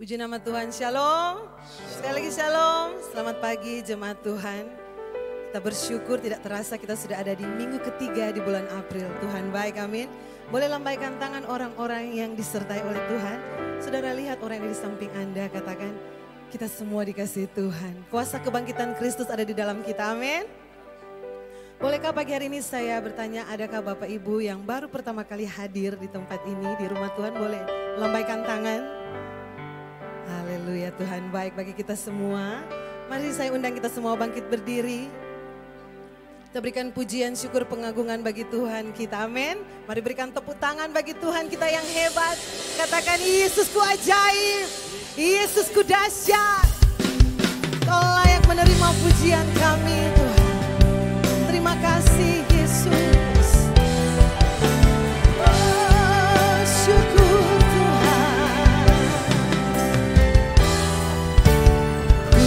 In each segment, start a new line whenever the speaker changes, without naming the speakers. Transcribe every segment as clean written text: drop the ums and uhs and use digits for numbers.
Puji nama Tuhan, shalom. Sekali lagi shalom, selamat pagi jemaat Tuhan. Kita bersyukur tidak terasa kita sudah ada di minggu ketiga di bulan April. Tuhan baik, amin. Boleh lambaikan tangan orang-orang yang disertai oleh Tuhan. Saudara lihat orang yang di samping Anda, katakan kita semua dikasihi Tuhan. Kuasa kebangkitan Kristus ada di dalam kita, amin. Bolehkah pagi hari ini saya bertanya, adakah Bapak Ibu yang baru pertama kali hadir di tempat ini, di rumah Tuhan, boleh lambaikan tangan. Haleluya, Tuhan baik bagi kita semua. Mari saya undang kita semua bangkit berdiri. Kita berikan pujian, syukur, pengagungan bagi Tuhan kita, amin. Mari berikan tepuk tangan bagi Tuhan kita yang hebat. Katakan, Yesusku ajaib, Yesusku dahsyat. Kau layak menerima pujian kami, Tuhan. Terima kasih, Yesus. Oh, syukur Tuhan. Ku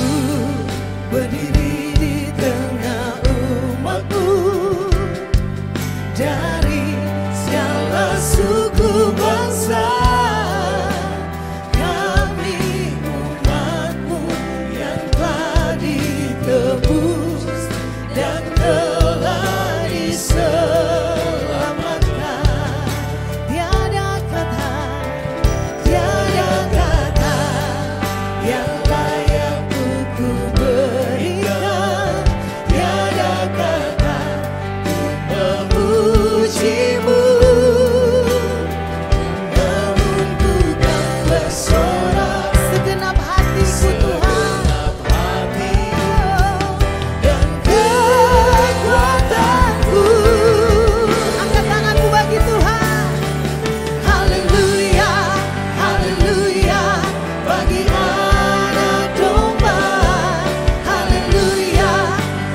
berdiri di tengah umatmu, dari segala suku bangsa. Kami umatmu yang telah ditebus dan telah diselamatkan. Tiada kata yang layak untuk ku berikan. Tiada kata untuk memujimu. Namun ku kan bersorak segenap hatiku, Tuhan. Dan kekuatanku. Angkat tanganmu bagi Tuhan. Haleluya, haleluya, bagi anak domba. Haleluya,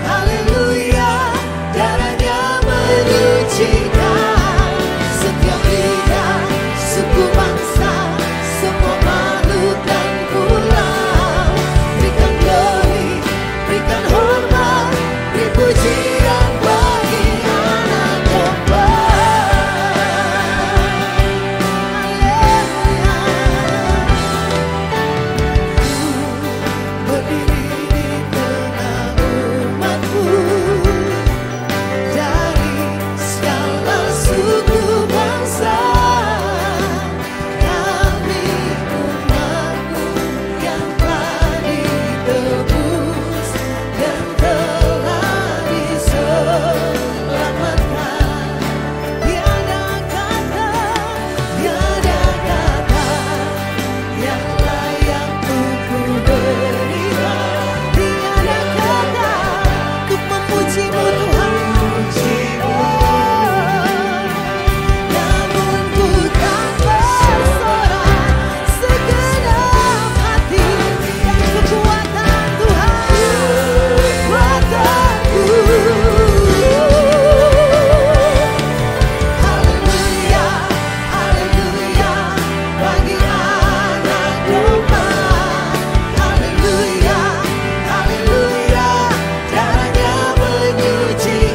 haleluya, darahnya menyucikan. Setiap lidah, suku bangsa, semua makhluk dan pulau. Berikan glory, berikan hormat, beri pujian bagi anak domba. Berdiri di tengah umatmu, dari segala suku bangsa. Kami umatmu yang telah ditebus dan telah diselamatkan. Tiada kata yang layak untuk ku berikan. Tiada kata untuk memujimu, Tuhan. Namun ku kan bersorak segenap hati dan kekuatan Tuhan, kekuatanku. Haleluya, haleluya, bagi anak domba. Haleluya, haleluya, darahnya menyucikan.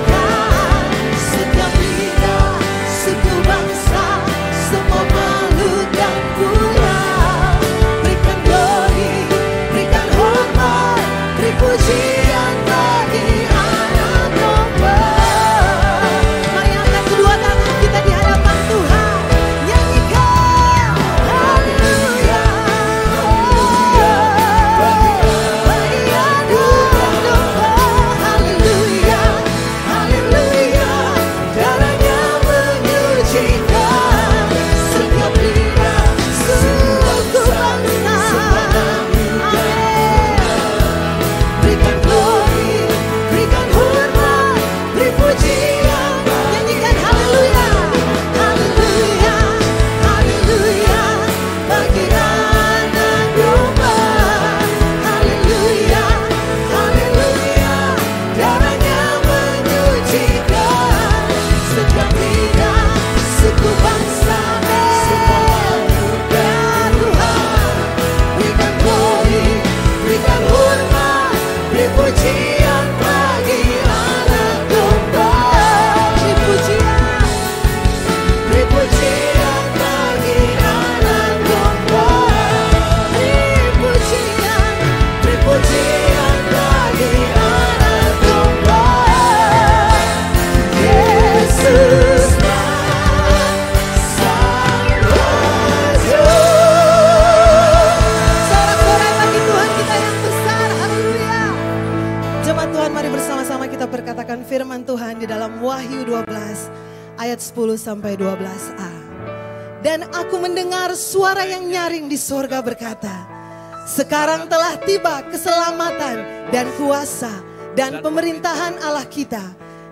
membacakan firman Tuhan di dalam Wahyu 12 ayat 10 sampai 12a. Dan aku mendengar suara yang nyaring di sorga berkata, sekarang telah tiba keselamatan dan kuasa dan pemerintahan Allah kita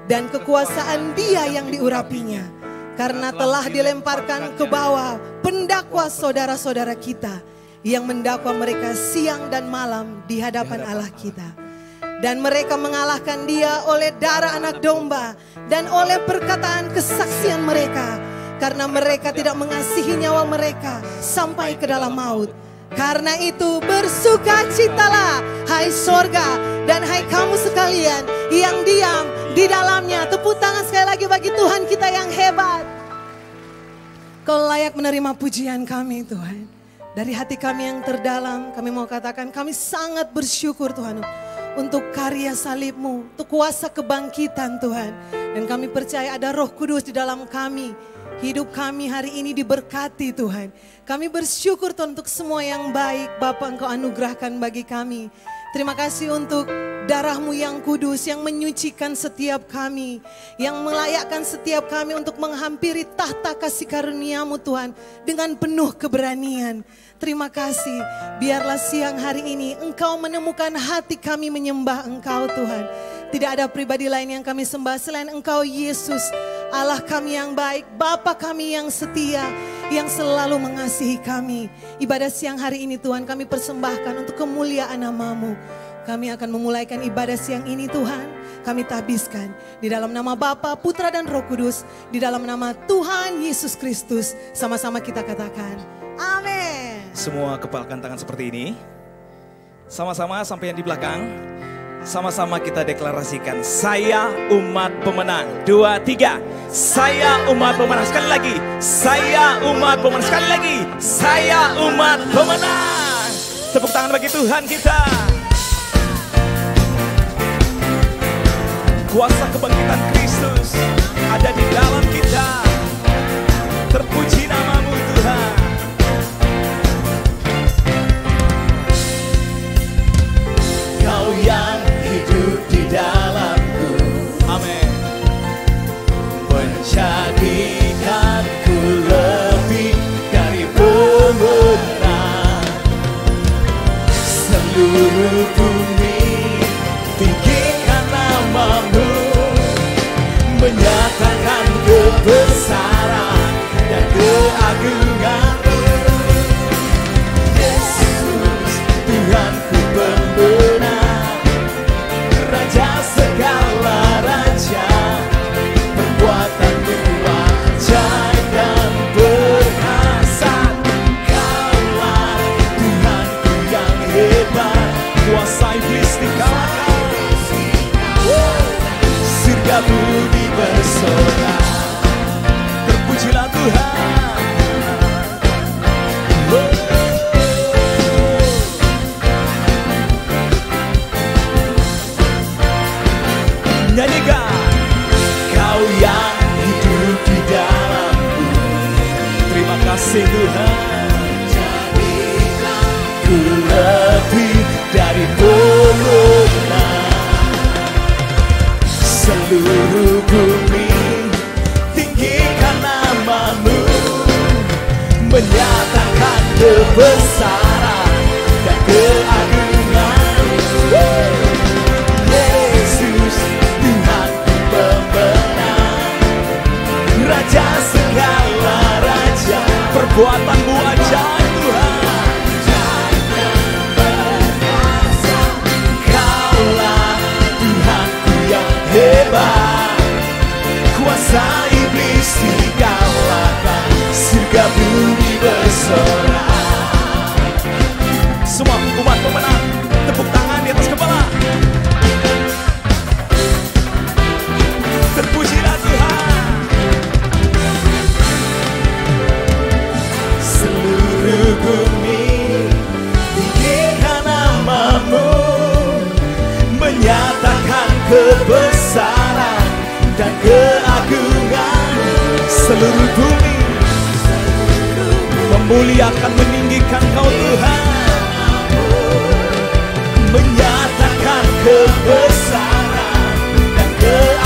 dan kekuasaan Dia yang diurapinya. Karena telah dilemparkan ke bawah pendakwa saudara-saudara kita yang mendakwa mereka siang dan malam di hadapan Allah kita. Dan mereka mengalahkan Dia oleh darah anak domba dan oleh perkataan kesaksian mereka. Karena mereka tidak mengasihi nyawa mereka sampai ke dalam maut. Karena itu bersukacitalah hai sorga dan hai kamu sekalian yang diam di dalamnya. Tepuk tangan sekali lagi bagi Tuhan kita yang hebat. Kau layak menerima pujian kami Tuhan. Dari hati kami yang terdalam kami mau katakan kami sangat bersyukur Tuhan. Untuk karya salib-Mu, untuk kuasa kebangkitan Tuhan. Dan kami percaya ada Roh Kudus di dalam kami. Hidup kami hari ini diberkati Tuhan. Kami bersyukur Tuhan untuk semua yang baik Bapa Engkau anugerahkan bagi kami. Terima kasih untuk darah-Mu yang kudus yang menyucikan setiap kami. Yang melayakkan setiap kami untuk menghampiri tahta kasih karunia-Mu Tuhan. Dengan penuh keberanian. Terima kasih. Biarlah siang hari ini Engkau menemukan hati kami menyembah Engkau Tuhan. Tidak ada pribadi lain yang kami sembah selain Engkau Yesus. Allah kami yang baik, Bapa kami yang setia, yang selalu mengasihi kami. Ibadah siang hari ini Tuhan kami persembahkan untuk kemuliaan nama-Mu. Kami akan memulaikan ibadah siang ini Tuhan. Kami tabiskan di dalam nama Bapa, Putra dan Roh Kudus. Di dalam nama Tuhan Yesus Kristus. Sama-sama kita katakan, amin.
Semua kepalkan tangan seperti ini. Sama-sama sampai yang di belakang. Sama-sama kita deklarasikan, saya umat pemenang. 2, 3. Saya umat pemenang. Sekali lagi. Saya umat pemenang. Sekali lagi. Saya umat pemenang. Tepuk tangan bagi Tuhan kita. Kuasa kebangkitan Kristus ada di dalam kita. Terpuji nama-Mu Tuhan. Kau yang hidup di dalamku, amin, menjadikanku lebih dari pemenang. Seluruh bumi tinggikan nama-Mu, menyatakan kebesaran dan keagungan-Mu. Yesus Tuhanku pembenang, Raja segala raja, perbuatan-Mu ajaib dan perkasa. Kaulah Tuhanku yang hebat, kuasa iblis dikalahkan. Surga bumi bersorak, terpujilah Tuhan. Nyanyikan, Kau yang hidup di dalamku. Terima kasih Tuhan. Jadikanku lebih dari pemenang. Seluruh bumi tinggikan nama-Mu, menyatakan kebesaran dan keagungan-Mu. Yesus Tuhanku pembenang, Raja segala raja, perbuatan-Mu ajaib Tuhan. Kaulah Tuhanku yang hebat, kuasa iblis dikalahkan, surga bumi bersorak. Semua umat pemenang, tepuk tangan di atas kepala. Terpujilah Tuhan. Seluruh bumi tinggikan nama-Mu, menyatakan kebesaran dan keagungan-Mu. Seluruh bumi memuliakan, meninggikan Kau Tuhan, menyatakan kebesaran dan keagungan-Mu.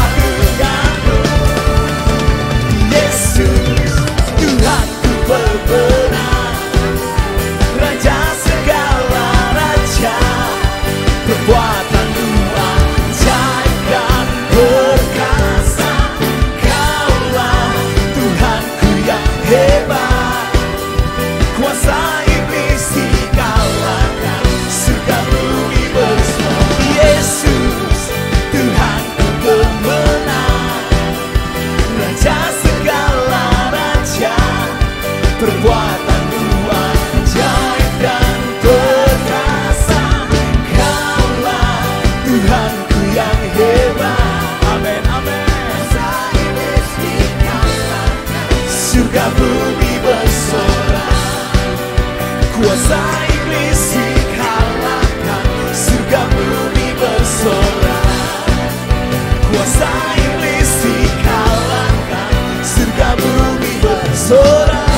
bersorak.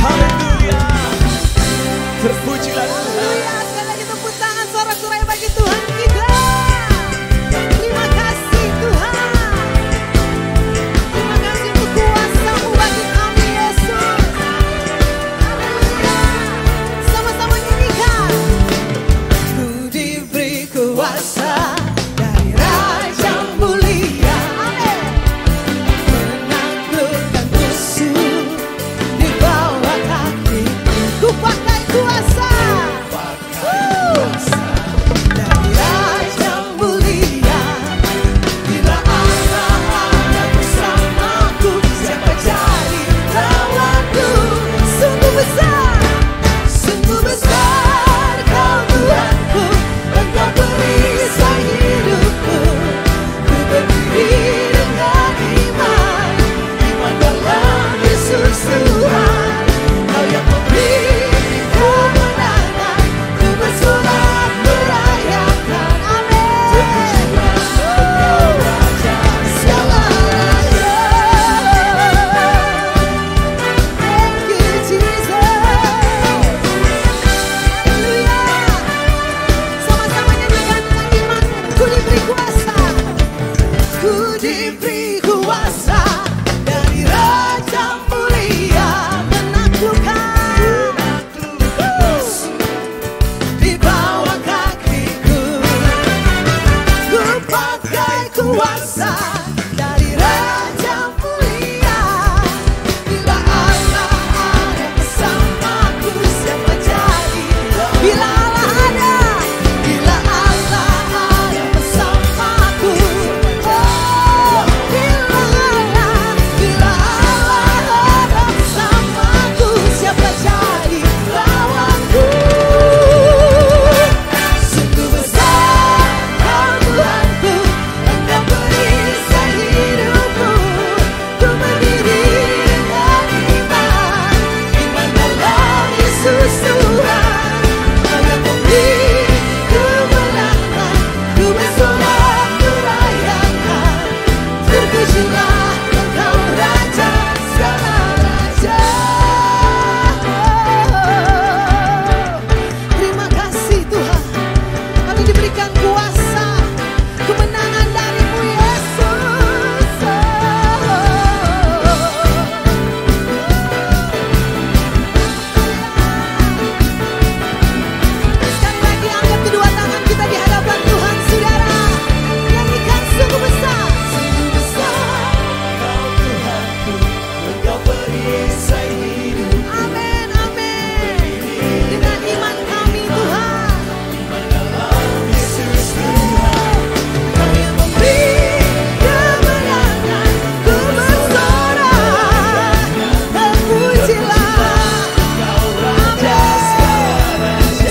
Haleluya. Terpujilah Tuhan.
Haleluya. Sekali lagi tepuk tangan sorak-sorai bagi Tuhan kita. Terima kasih Tuhan. Terima kasih untuk kuasa-Mu bagi kami Yesus. Haleluya. Sama-sama nyanyikan. Ku diberi kuasa dari Raja mulia. Amin. Menaklukkan musuh di bawah kakiku. Ku pakai kuasa. Dari Raja mulia. Bila Allah ada bersamaku, siapa jadi lawanku? Sungguh besar Kau Tuhanku, Engkau perisai hidupku. Ku berdiri dengan iman dalam Yesus Tuhan. Kau yang memberi kemenangan, ku bersorak merayakan. Amin. Engkau Raja segala raja. Thank you Jesus. Haleluya. Sama-sama nyanyikan dengan iman. Ku diberi kuasa. Ku diberi kuasa dari Raja mulia, menaklukkan di bawah kakiku. Ku pakai kuasa dari Raja mulia. Bila Allah ada bersamaku, siapa jadi? Bila Allah ada bersamaku. Oh, bila Allah ada bersamaku, siapa jadi lawanku? Sungguh besar Kau Tuhanku, Engkau perisai hidupku. Ku berdiri dengan iman dalam Yesus Tuhan. Kau yang memberi kemenangan, ku bersorak merayakan. Terpujilah Engkau Raja segala raja. Terima kasih Tuhan, kami diberikan kuasa kemenangan dari-Mu Yesus. Sekali lagi angkat kedua tangan kita di hadapan Tuhan, saudara. Nyanyikan sungguh besar. Sungguh besar
Kau Tuhanku, Engkau perisai hidup.
Amin, amin. Dengan iman kami Tuhan.
Yesus Tuhan.
Kau yang memberi kemenangan, ku bersorak. Terpujilah
Kau Raja segala raja.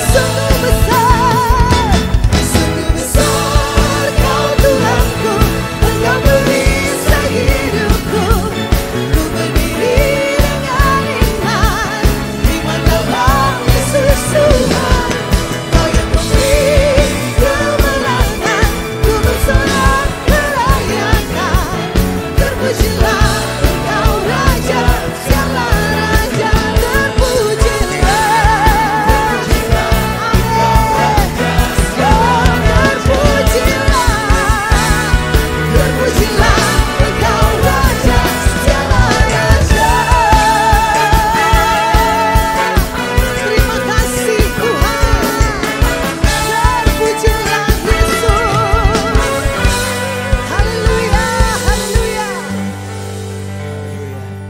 sungguh besar Kau Tuhanku, Engkau perisai hidupku. Ku berdiri dengan iman dalam Yesus Tuhan. Kau yang memberi kemenangan, ku bersorak merayakan. Terpujilah Engkau Raja segala raja. Terpujilah. Terpujilah Engkau Raja segala raja. Terima kasih Tuhan. Terpujilah Yesus. Haleluya, haleluya.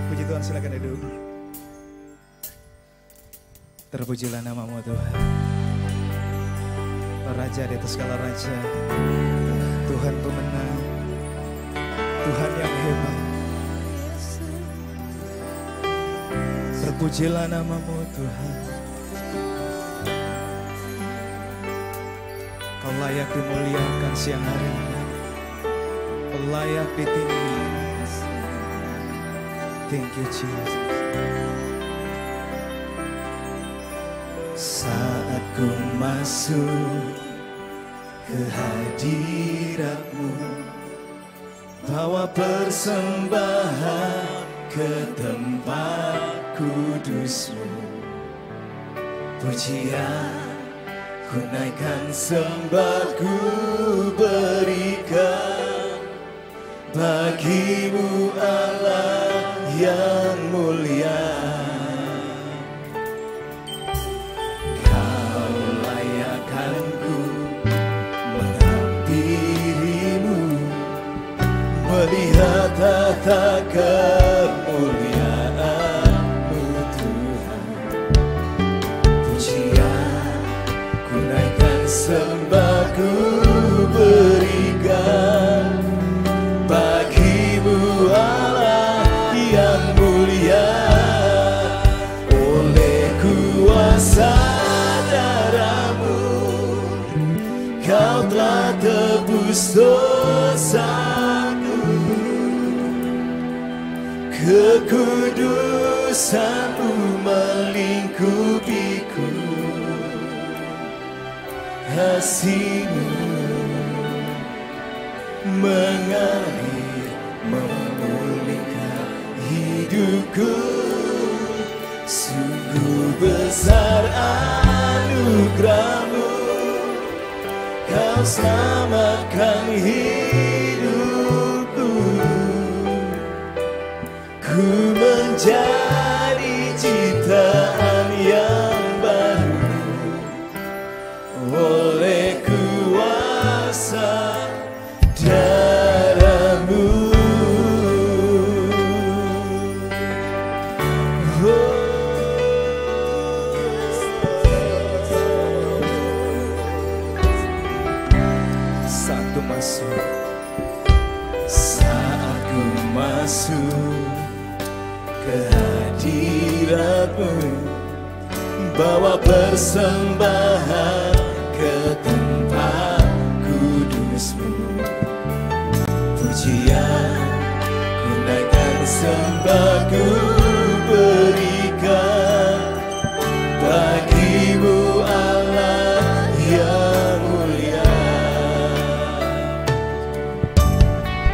Puji Tuhan, silakan duduk. Terpujilah nama-Mu Tuhan. Raja di atas segala raja. Tuhan pemenang. Tuhan yang hebat. Terpujilah nama-Mu Tuhan. Kau layak dimuliakan siang hari ini. Kau layak ditinggikan. Thank you Jesus. Saat ku masuk ke hadirat-Mu, bawa persembahan ke tempat kudus-Mu. Pujian ku naikkan, sembah ku berikan bagi-Mu Allah yang mulia. Kau layakkan ku menghampirimu, melihat tata kemuliaan-Mu Tuhan. Pujian ku naikkan, sembah ku berikan bagi-Mu Allah yang mulia. Oleh kuasa darah-Mu Kau telah tebus dosaku. Kekudusan-Mu melingkupiku, kasih-Mu mengalir memulihkan hidupku. Sungguh besar anugerah-Mu, Kau selamatkan hidupku. Ku menjadi ciptaan yang baru oleh kuasa darah-Mu. Saat ku masuk ke hadirat-Mu, bawa persembahan ke tempat kudus-Mu. Pujian ku naikkan, sembah ku berikan bagi-Mu Allah yang mulia.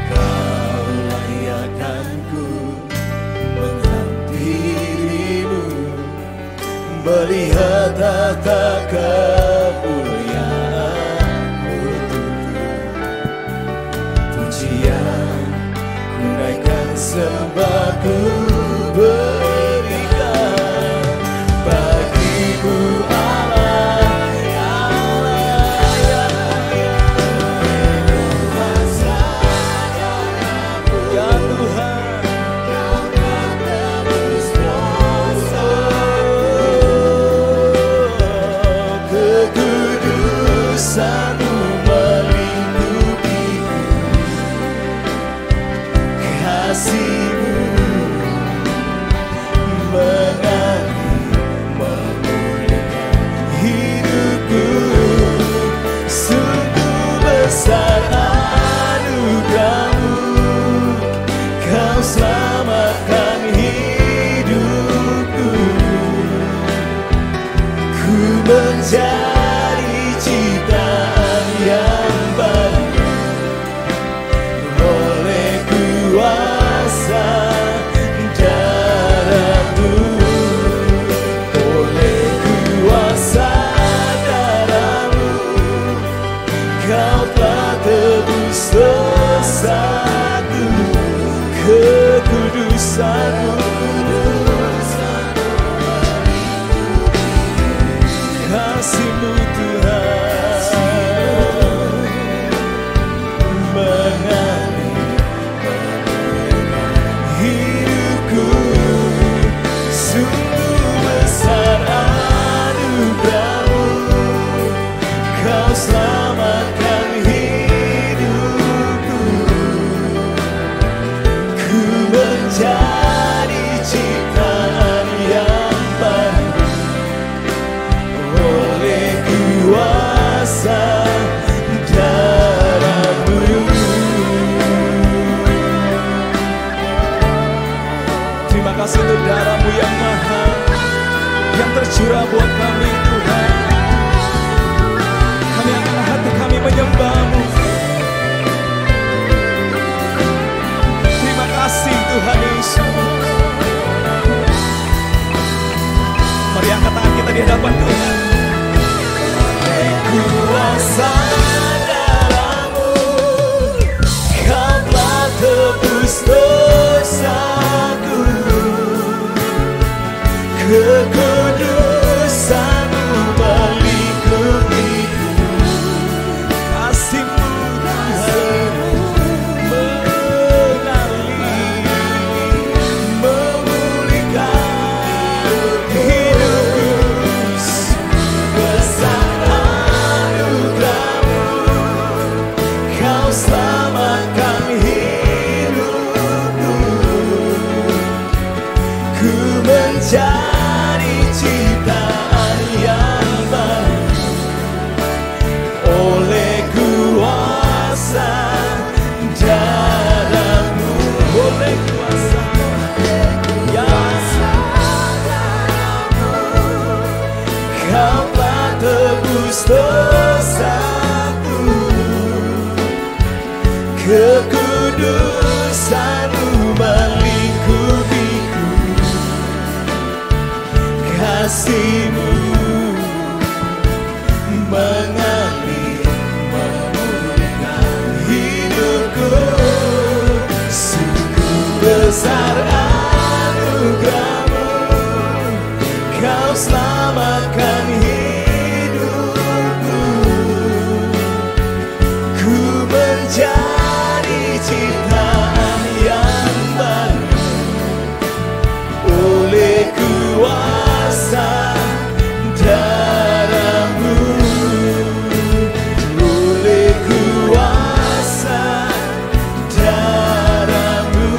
Kau layakkan ku menghampirimu, melihat tata kemuliaan-Mu Tuhan. Pujian ku naikkan, sembah ku berikan bagi-Mu Allah yang mulia. Kuasa darah-Mu ya Tuhan, Kau telah tebus dosaku. Kekudusan-Mu melingkupiku, kasih-Mu Kekudusan-Mu melingkupiku, kasih-Mu mengalir memulihkan hidupku. Sungguh besar anugerah-Mu, Kau selamatkan hidupku. Ku menjadi ciptaan yang baru oleh kuasa darah-Mu, oleh kuasa darah-Mu,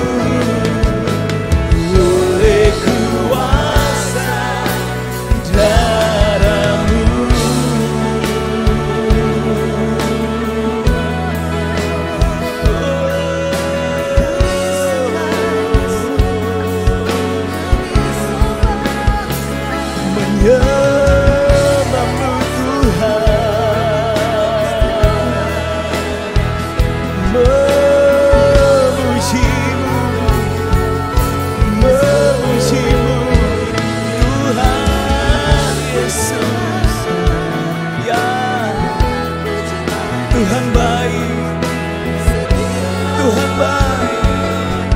oleh kuasa darah-Mu. Menyembah-Mu Tuhan, memuji-Mu, memuji-Mu Tuhan Yesus. Ya Tuhan baik, Tuhan baik,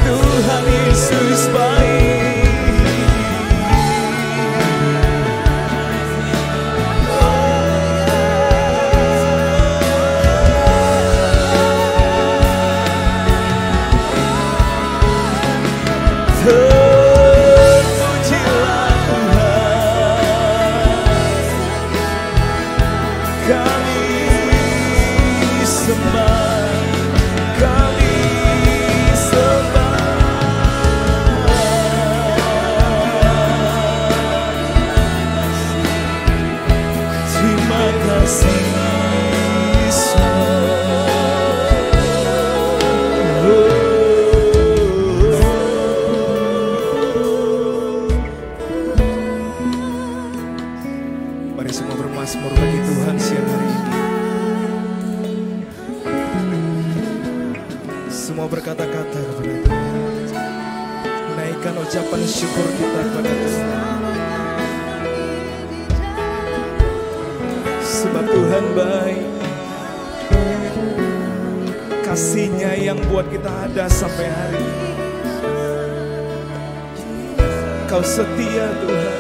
Tuhan Yesus baik. Terpujilah Tuhan, kami sembah, kami sembah. Terima kasih Mari semua bermazmur bagi Tuhan siang hari ini. Semua berkata-kata kepada Tuhan. Naikkan ucapan syukur kita kepada Tuhan. Sebab Tuhan baik, kasih-Nya yang buat kita ada sampai hari ini. Kau setia Tuhan,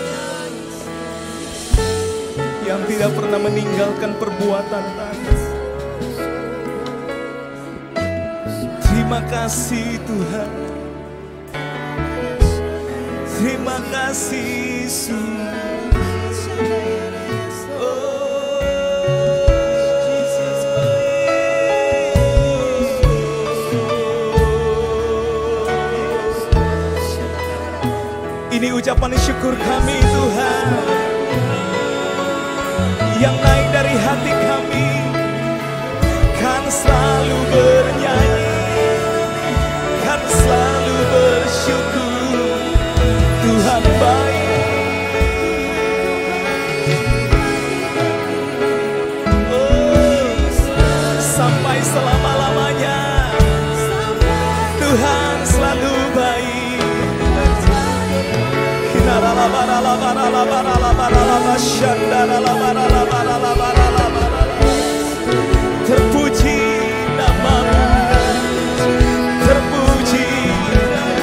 yang tidak pernah meninggalkan perbuatan tangan. Terima kasih Tuhan, terima kasih Yesus. Ini ucapan syukur kami Tuhan, yang naik dari hati kami, kan selalu bernyanyi, kan selalu bersyukur. Tuhan baik, oh, sampai selama-lamanya Tuhan selalu baik. Terpuji nama-Mu, terpuji,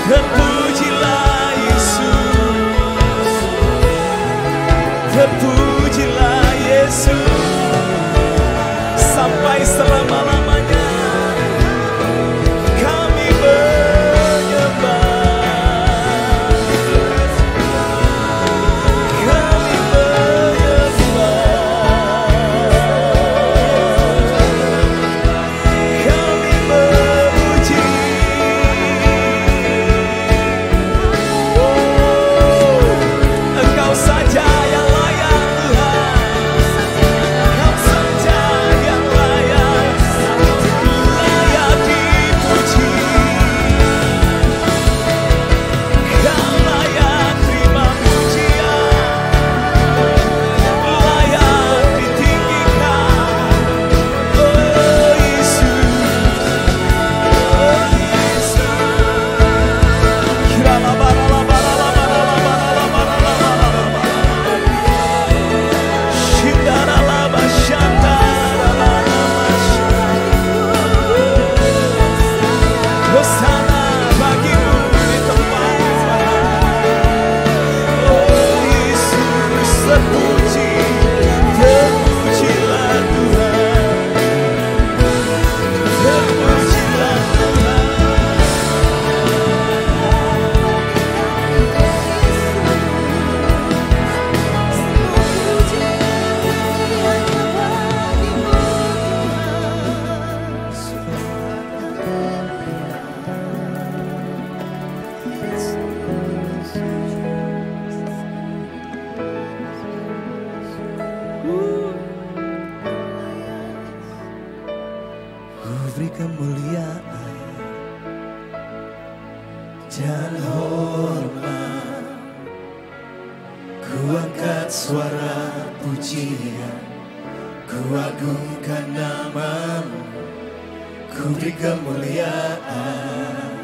terpujilah Yesus, terpujilah Yesus, sampai selama-lamanya kami menyembah. Ku beri kemuliaan dan hormat, ku angkat suara pujian, ku agungkan namamu, ku beri kemuliaan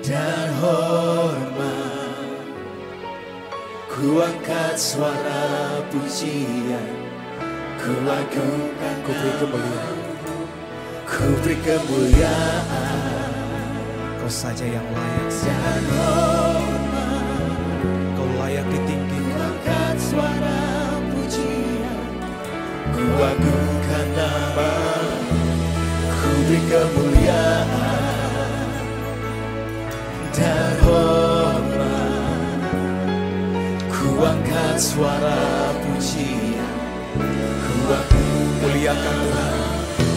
dan hormat, ku angkat suara pujian, ku agungkan, ku beri kemuliaan, ku beri kemuliaan. Kau saja yang layak dan hormat, kau layak ditinggikan. Ku angkat suara pujian, ku agungkan namamu, ku beri kemuliaan dan hormat, ku angkat suara pujian, ku agungkan, muliakan Tuhan.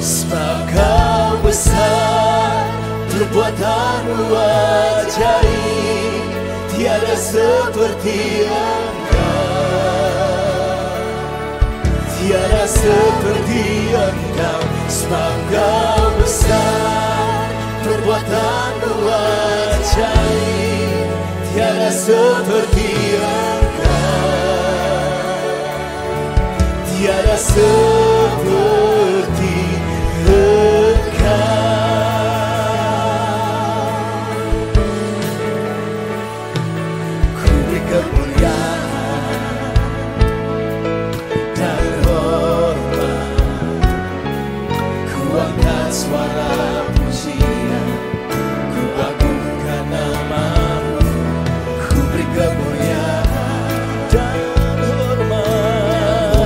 Sebab Kau besar, perbuatanmu ajaib, tiada seperti Engkau, tiada seperti Engkau. Sebab Kau besar, perbuatanmu ajaib, tiada seperti Engkau, tiada seperti Engkau. Kemuliaan dan hormat, ku angkat suara pujian, ku agungkan namamu, ku beri kemuliaan dan hormat,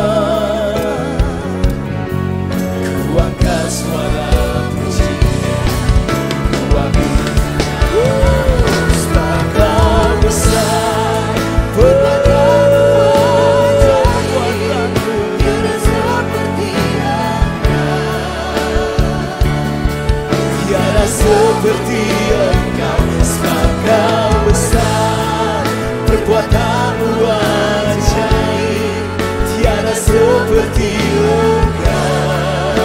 ku angkat suara pujian, ku agungkan, sebab Kau besar, perbuatanmu tiada seperti Engkau, sebab Kau besar, perbuatanmu ajaib, tiada seperti Engkau,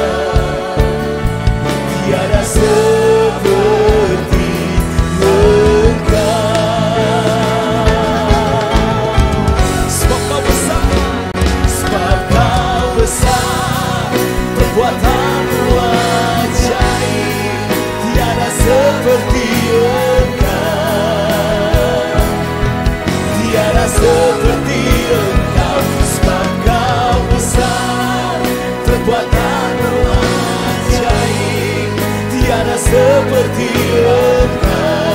tiada seperti Engkau. Sebab Kau besar, sebab Kau besar, perbuatanmu ajaib, tiada seperti Engkau, tiada seperti Engkau. Sebab Kau besar, perbuatanmu ajaib, tiada seperti Engkau,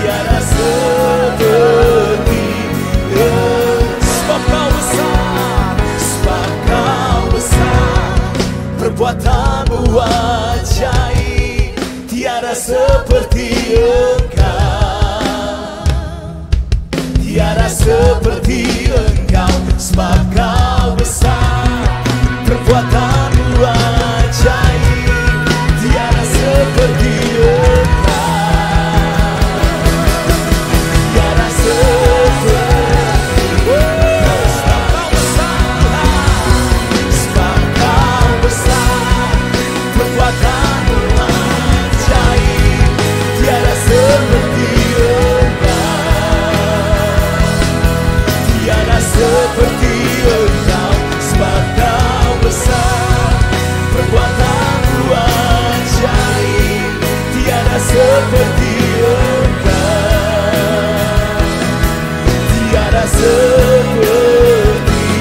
tiada seperti Engkau. Sebab Kau besar, sebab Kau besar, perbuatanmu ajaib, tiada seperti Engkau, tiada seperti Engkau. Sebab Kau besar, perbuatanmu ajaib, tiada seperti Engkau, tiada seperti perbuatanmu ajaib, tiada seperti Engkau, tiada seperti Engkau. Sebab Kau besar, perbuatanmu ajaib, tiada seperti Engkau, tiada seperti Engkau.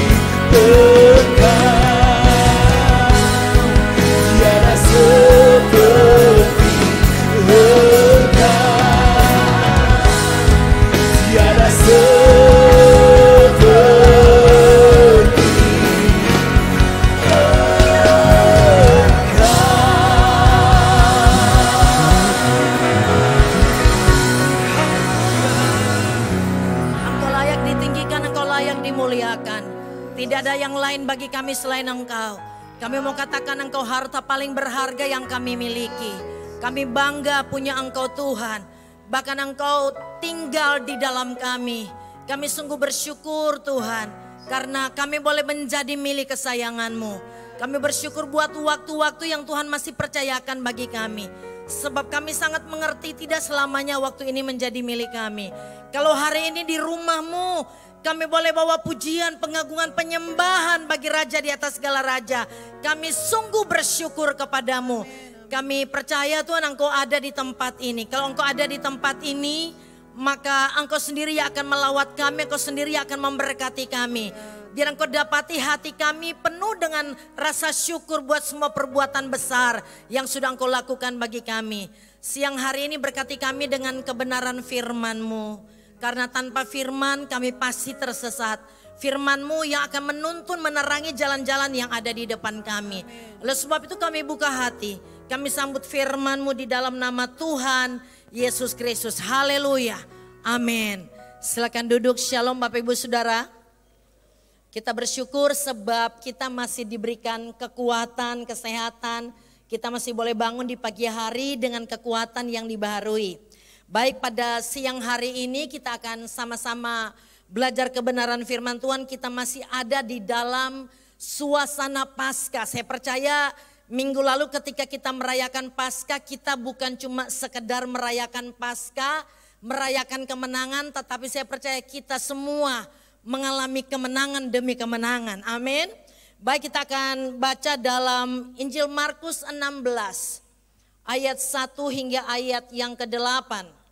Tidak ada yang lain bagi kami selain Engkau. Kami mau katakan Engkau harta paling berharga yang kami miliki. Kami bangga punya Engkau Tuhan. Bahkan Engkau tinggal di dalam kami. Kami sungguh bersyukur Tuhan. Karena kami boleh menjadi milik kesayangan-Mu. Kami bersyukur buat waktu-waktu yang Tuhan masih percayakan bagi kami. Sebab kami sangat mengerti tidak selamanya waktu ini menjadi milik kami. Kalau hari ini di rumahmu, kami boleh bawa pujian, pengagungan, penyembahan bagi Raja di atas segala Raja. Kami sungguh bersyukur kepadamu. Kami percaya Tuhan Engkau ada di tempat ini. Kalau Engkau ada di tempat ini, maka Engkau sendiri akan melawat kami, Engkau sendiri akan memberkati kami. Biar Engkau dapati hati kami penuh dengan rasa syukur buat semua perbuatan besar yang sudah Engkau lakukan bagi kami. Siang hari ini berkati kami dengan kebenaran firman-Mu. Karena tanpa firman kami pasti tersesat. Firman-Mu yang akan menuntun menerangi jalan-jalan yang ada di depan kami. Oleh sebab itu kami buka hati. Kami sambut firman-Mu di dalam nama Tuhan Yesus Kristus. Haleluya. Amin. Silakan duduk. Shalom Bapak Ibu Saudara. Kita bersyukur sebab kita masih diberikan kekuatan, kesehatan. Kita masih boleh bangun di pagi hari dengan kekuatan yang dibaharui. Baik, pada siang hari ini kita akan sama-sama belajar kebenaran firman Tuhan. Kita masih ada di dalam suasana Paskah. Saya percaya minggu lalu ketika kita merayakan Paskah, kita bukan cuma sekedar merayakan Paskah, merayakan kemenangan, tetapi saya percaya kita semua mengalami kemenangan demi kemenangan. Amin. Baik, kita akan baca dalam Injil Markus 16 ayat 1 hingga ayat yang ke-8.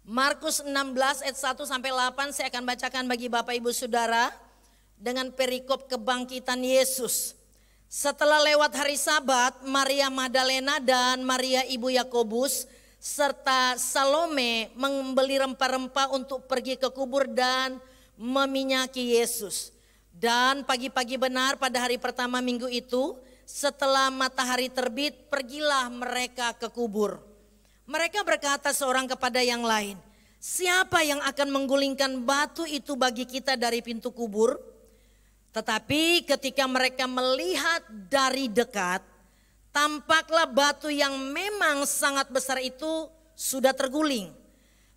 Markus 16 ayat 1 sampai 8 saya akan bacakan bagi Bapak Ibu Saudara dengan perikop kebangkitan Yesus. Setelah lewat hari Sabat, Maria Magdalena dan Maria ibu Yakobus serta Salome membeli rempah-rempah untuk pergi ke kubur dan meminyaki Yesus. Dan pagi-pagi benar pada hari pertama minggu itu, setelah matahari terbit, pergilah mereka ke kubur. Mereka berkata seorang kepada yang lain, "Siapa yang akan menggulingkan batu itu bagi kita dari pintu kubur?" Tetapi ketika mereka melihat dari dekat, tampaklah batu yang memang sangat besar itu sudah terguling.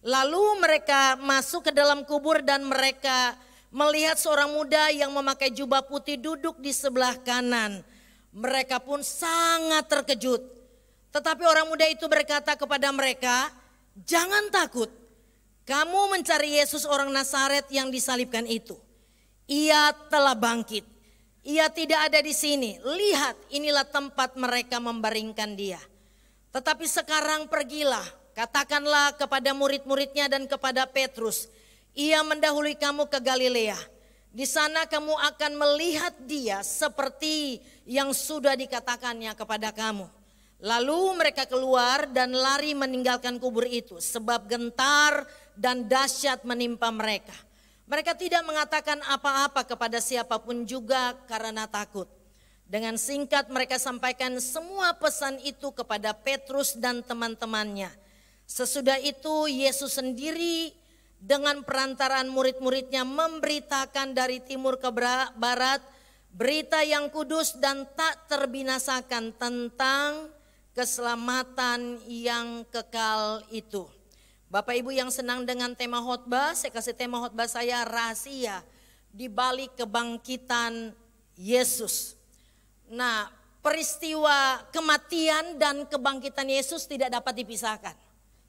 Lalu mereka masuk ke dalam kubur dan mereka melihat seorang muda yang memakai jubah putih duduk di sebelah kanan. Mereka pun sangat terkejut. Tetapi orang muda itu berkata kepada mereka, "Jangan takut. Kamu mencari Yesus orang Nazaret yang disalibkan itu. Ia telah bangkit. Ia tidak ada di sini. Lihat, inilah tempat mereka membaringkan dia. Tetapi sekarang pergilah, katakanlah kepada murid-muridnya dan kepada Petrus, ia mendahului kamu ke Galilea. Di sana kamu akan melihat dia seperti yang sudah dikatakannya kepada kamu." Lalu mereka keluar dan lari meninggalkan kubur itu, sebab gentar dan dahsyat menimpa mereka. Mereka tidak mengatakan apa-apa kepada siapapun juga karena takut. Dengan singkat mereka sampaikan semua pesan itu kepada Petrus dan teman-temannya. Sesudah itu Yesus sendiri dengan perantaraan murid-muridnya memberitakan dari timur ke barat berita yang kudus dan tak terbinasakan tentang keselamatan yang kekal itu. Bapak Ibu yang senang dengan tema khotbah, saya kasih tema khotbah saya rahasia di balik kebangkitan Yesus. Nah, peristiwa kematian dan kebangkitan Yesus tidak dapat dipisahkan.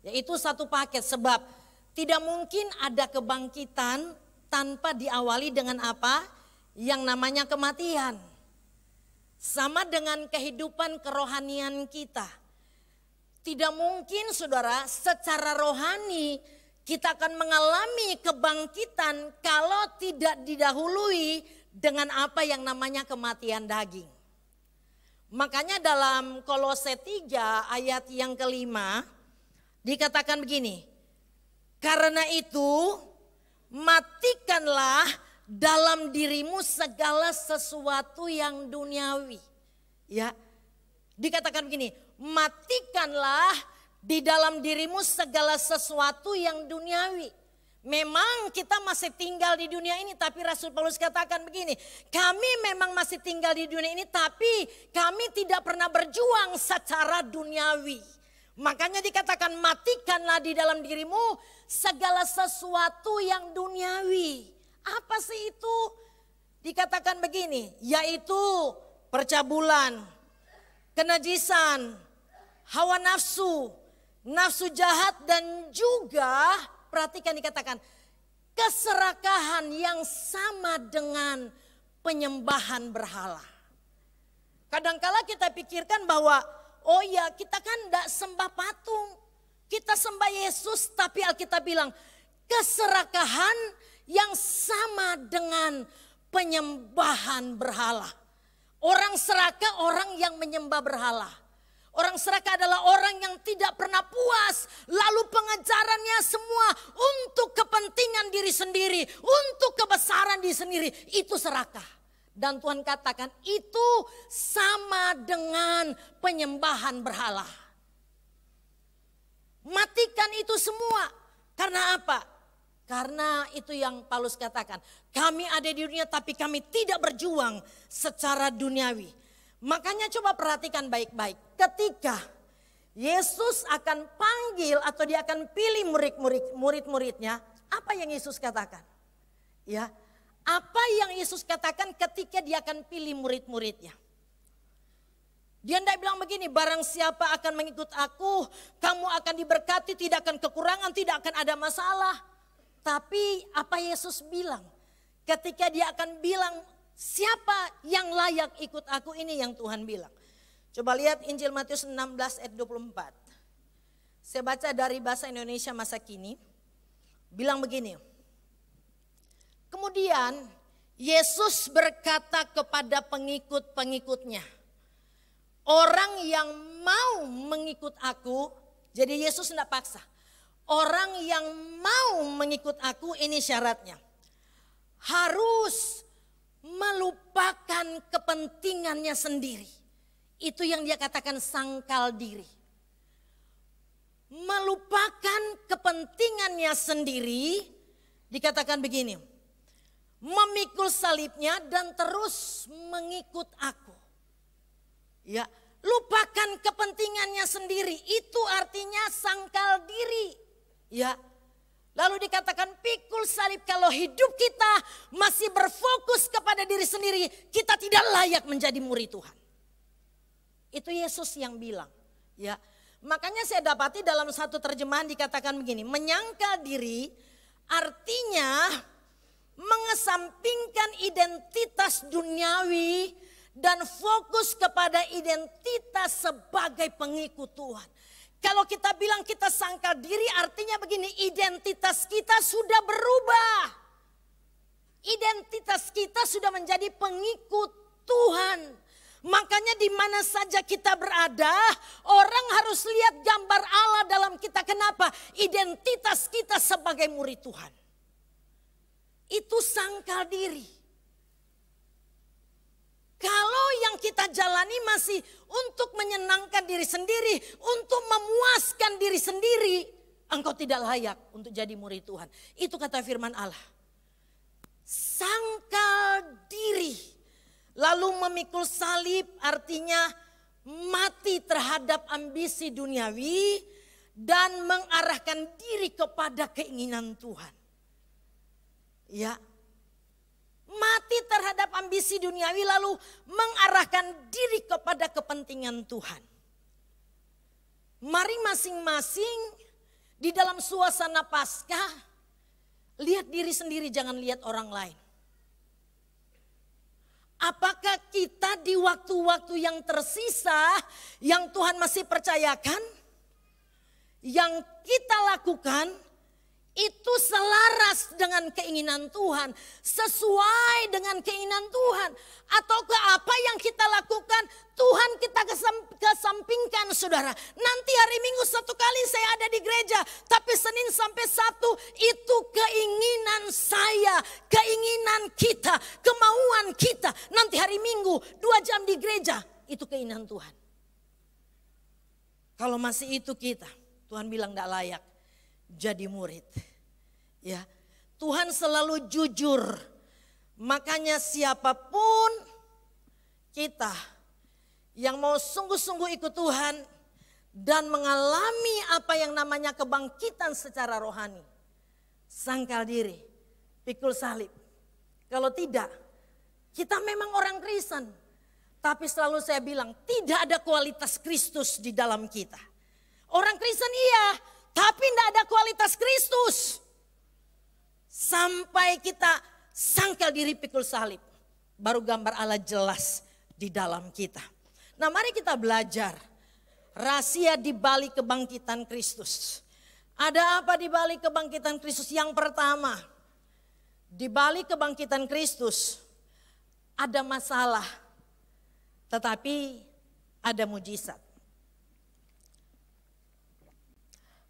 Yaitu satu paket, sebab tidak mungkin ada kebangkitan tanpa diawali dengan apa? Yang namanya kematian. Sama dengan kehidupan kerohanian kita. Tidak mungkin saudara secara rohani kita akan mengalami kebangkitan kalau tidak didahului dengan apa yang namanya kematian daging. Makanya dalam Kolose 3 ayat yang ke-5 dikatakan begini. Karena itu matikanlah dalam dirimu segala sesuatu yang duniawi. Ya, dikatakan begini. Matikanlah di dalam dirimu segala sesuatu yang duniawi. Memang kita masih tinggal di dunia ini, tapi Rasul Paulus katakan begini, kami memang masih tinggal di dunia ini, tapi kami tidak pernah berjuang secara duniawi. Makanya dikatakan matikanlah di dalam dirimu segala sesuatu yang duniawi. Apa sih itu? dikatakan begini, yaitu percabulan, kenajisan, hawa nafsu, nafsu jahat, dan juga perhatikan dikatakan keserakahan yang sama dengan penyembahan berhala. Kadangkala kita pikirkan bahwa oh ya, kita kan tidak sembah patung, kita sembah Yesus, tapi Alkitab bilang keserakahan yang sama dengan penyembahan berhala. Orang serakah orang yang menyembah berhala. Orang serakah adalah orang yang tidak pernah puas, lalu pengejarannya semua untuk kepentingan diri sendiri, untuk kebesaran diri sendiri, itu serakah. Dan Tuhan katakan itu sama dengan penyembahan berhala. Matikan itu semua. Karena apa? Karena itu yang Paulus katakan. Kami ada di dunia tapi kami tidak berjuang secara duniawi. Makanya coba perhatikan baik-baik. Ketika Yesus akan panggil atau dia akan pilih murid-muridnya. Apa yang Yesus katakan? Ya, apa yang Yesus katakan ketika dia akan pilih murid-muridnya? Dia tidak bilang begini, barang siapa akan mengikut aku, kamu akan diberkati, tidak akan kekurangan, tidak akan ada masalah. Tapi apa Yesus bilang? Ketika dia akan bilang, siapa yang layak ikut aku, ini yang Tuhan bilang. Coba lihat Injil Matius 16 ayat 24. Saya baca dari bahasa Indonesia masa kini. Bilang begini. Kemudian Yesus berkata kepada pengikut-pengikutnya, orang yang mau mengikut aku, jadi Yesus tidak paksa. Orang yang mau mengikut aku, ini syaratnya. Harus melupakan kepentingannya sendiri. Itu yang dia katakan sangkal diri. Melupakan kepentingannya sendiri, dikatakan begini. Memikul salibnya dan terus mengikut aku. Ya, lupakan kepentingannya sendiri, itu artinya sangkal diri. Ya. Lalu dikatakan pikul salib, kalau hidup kita masih berfokus kepada diri sendiri, kita tidak layak menjadi murid Tuhan. Itu Yesus yang bilang. Ya. Makanya saya dapati dalam satu terjemahan dikatakan begini, menyangkal diri artinya mengesampingkan identitas duniawi dan fokus kepada identitas sebagai pengikut Tuhan. Kalau kita bilang kita sangkal diri artinya begini, identitas kita sudah berubah. Identitas kita sudah menjadi pengikut Tuhan. Makanya di mana saja kita berada, orang harus lihat gambar Allah dalam kita. Kenapa? Identitas kita sebagai murid Tuhan. Itu sangkal diri. Kalau yang kita jalani masih untuk menyenangkan diri sendiri, untuk memuaskan diri sendiri, engkau tidak layak untuk jadi murid Tuhan. Itu kata firman Allah. Sangkal diri, lalu memikul salib artinya mati terhadap ambisi duniawi dan mengarahkan diri kepada keinginan Tuhan. Ya. Mati terhadap ambisi duniawi lalu mengarahkan diri kepada kepentingan Tuhan. Mari masing-masing di dalam suasana Paskah lihat diri sendiri, jangan lihat orang lain. Apakah kita di waktu-waktu yang tersisa yang Tuhan masih percayakan, yang kita lakukan itu selaras dengan keinginan Tuhan, sesuai dengan keinginan Tuhan, ataukah apa yang kita lakukan Tuhan kita kesampingkan, saudara. Nanti hari Minggu satu kali saya ada di gereja, tapi Senin sampai Sabtu itu keinginan saya, keinginan kita, kemauan kita. Nanti hari Minggu 2 jam di gereja, itu keinginan Tuhan. Kalau masih itu kita, Tuhan bilang tidak layak jadi murid. Ya, Tuhan selalu jujur. Makanya siapapun kita yang mau sungguh-sungguh ikut Tuhan dan mengalami apa yang namanya kebangkitan secara rohani, sangkal diri, pikul salib. Kalau tidak, Kita memang orang Kristen. Tapi selalu saya bilang tidak ada kualitas Kristus di dalam kita. Orang Kristen iya, tapi tidak ada kualitas Kristus. Sampai kita sangkal diri pikul salib. Baru gambar Allah jelas di dalam kita. Nah mari kita belajar. Rahasia di balik kebangkitan Kristus. Ada apa di balik kebangkitan Kristus? Yang pertama, di balik kebangkitan Kristus ada masalah, tetapi ada mujizat.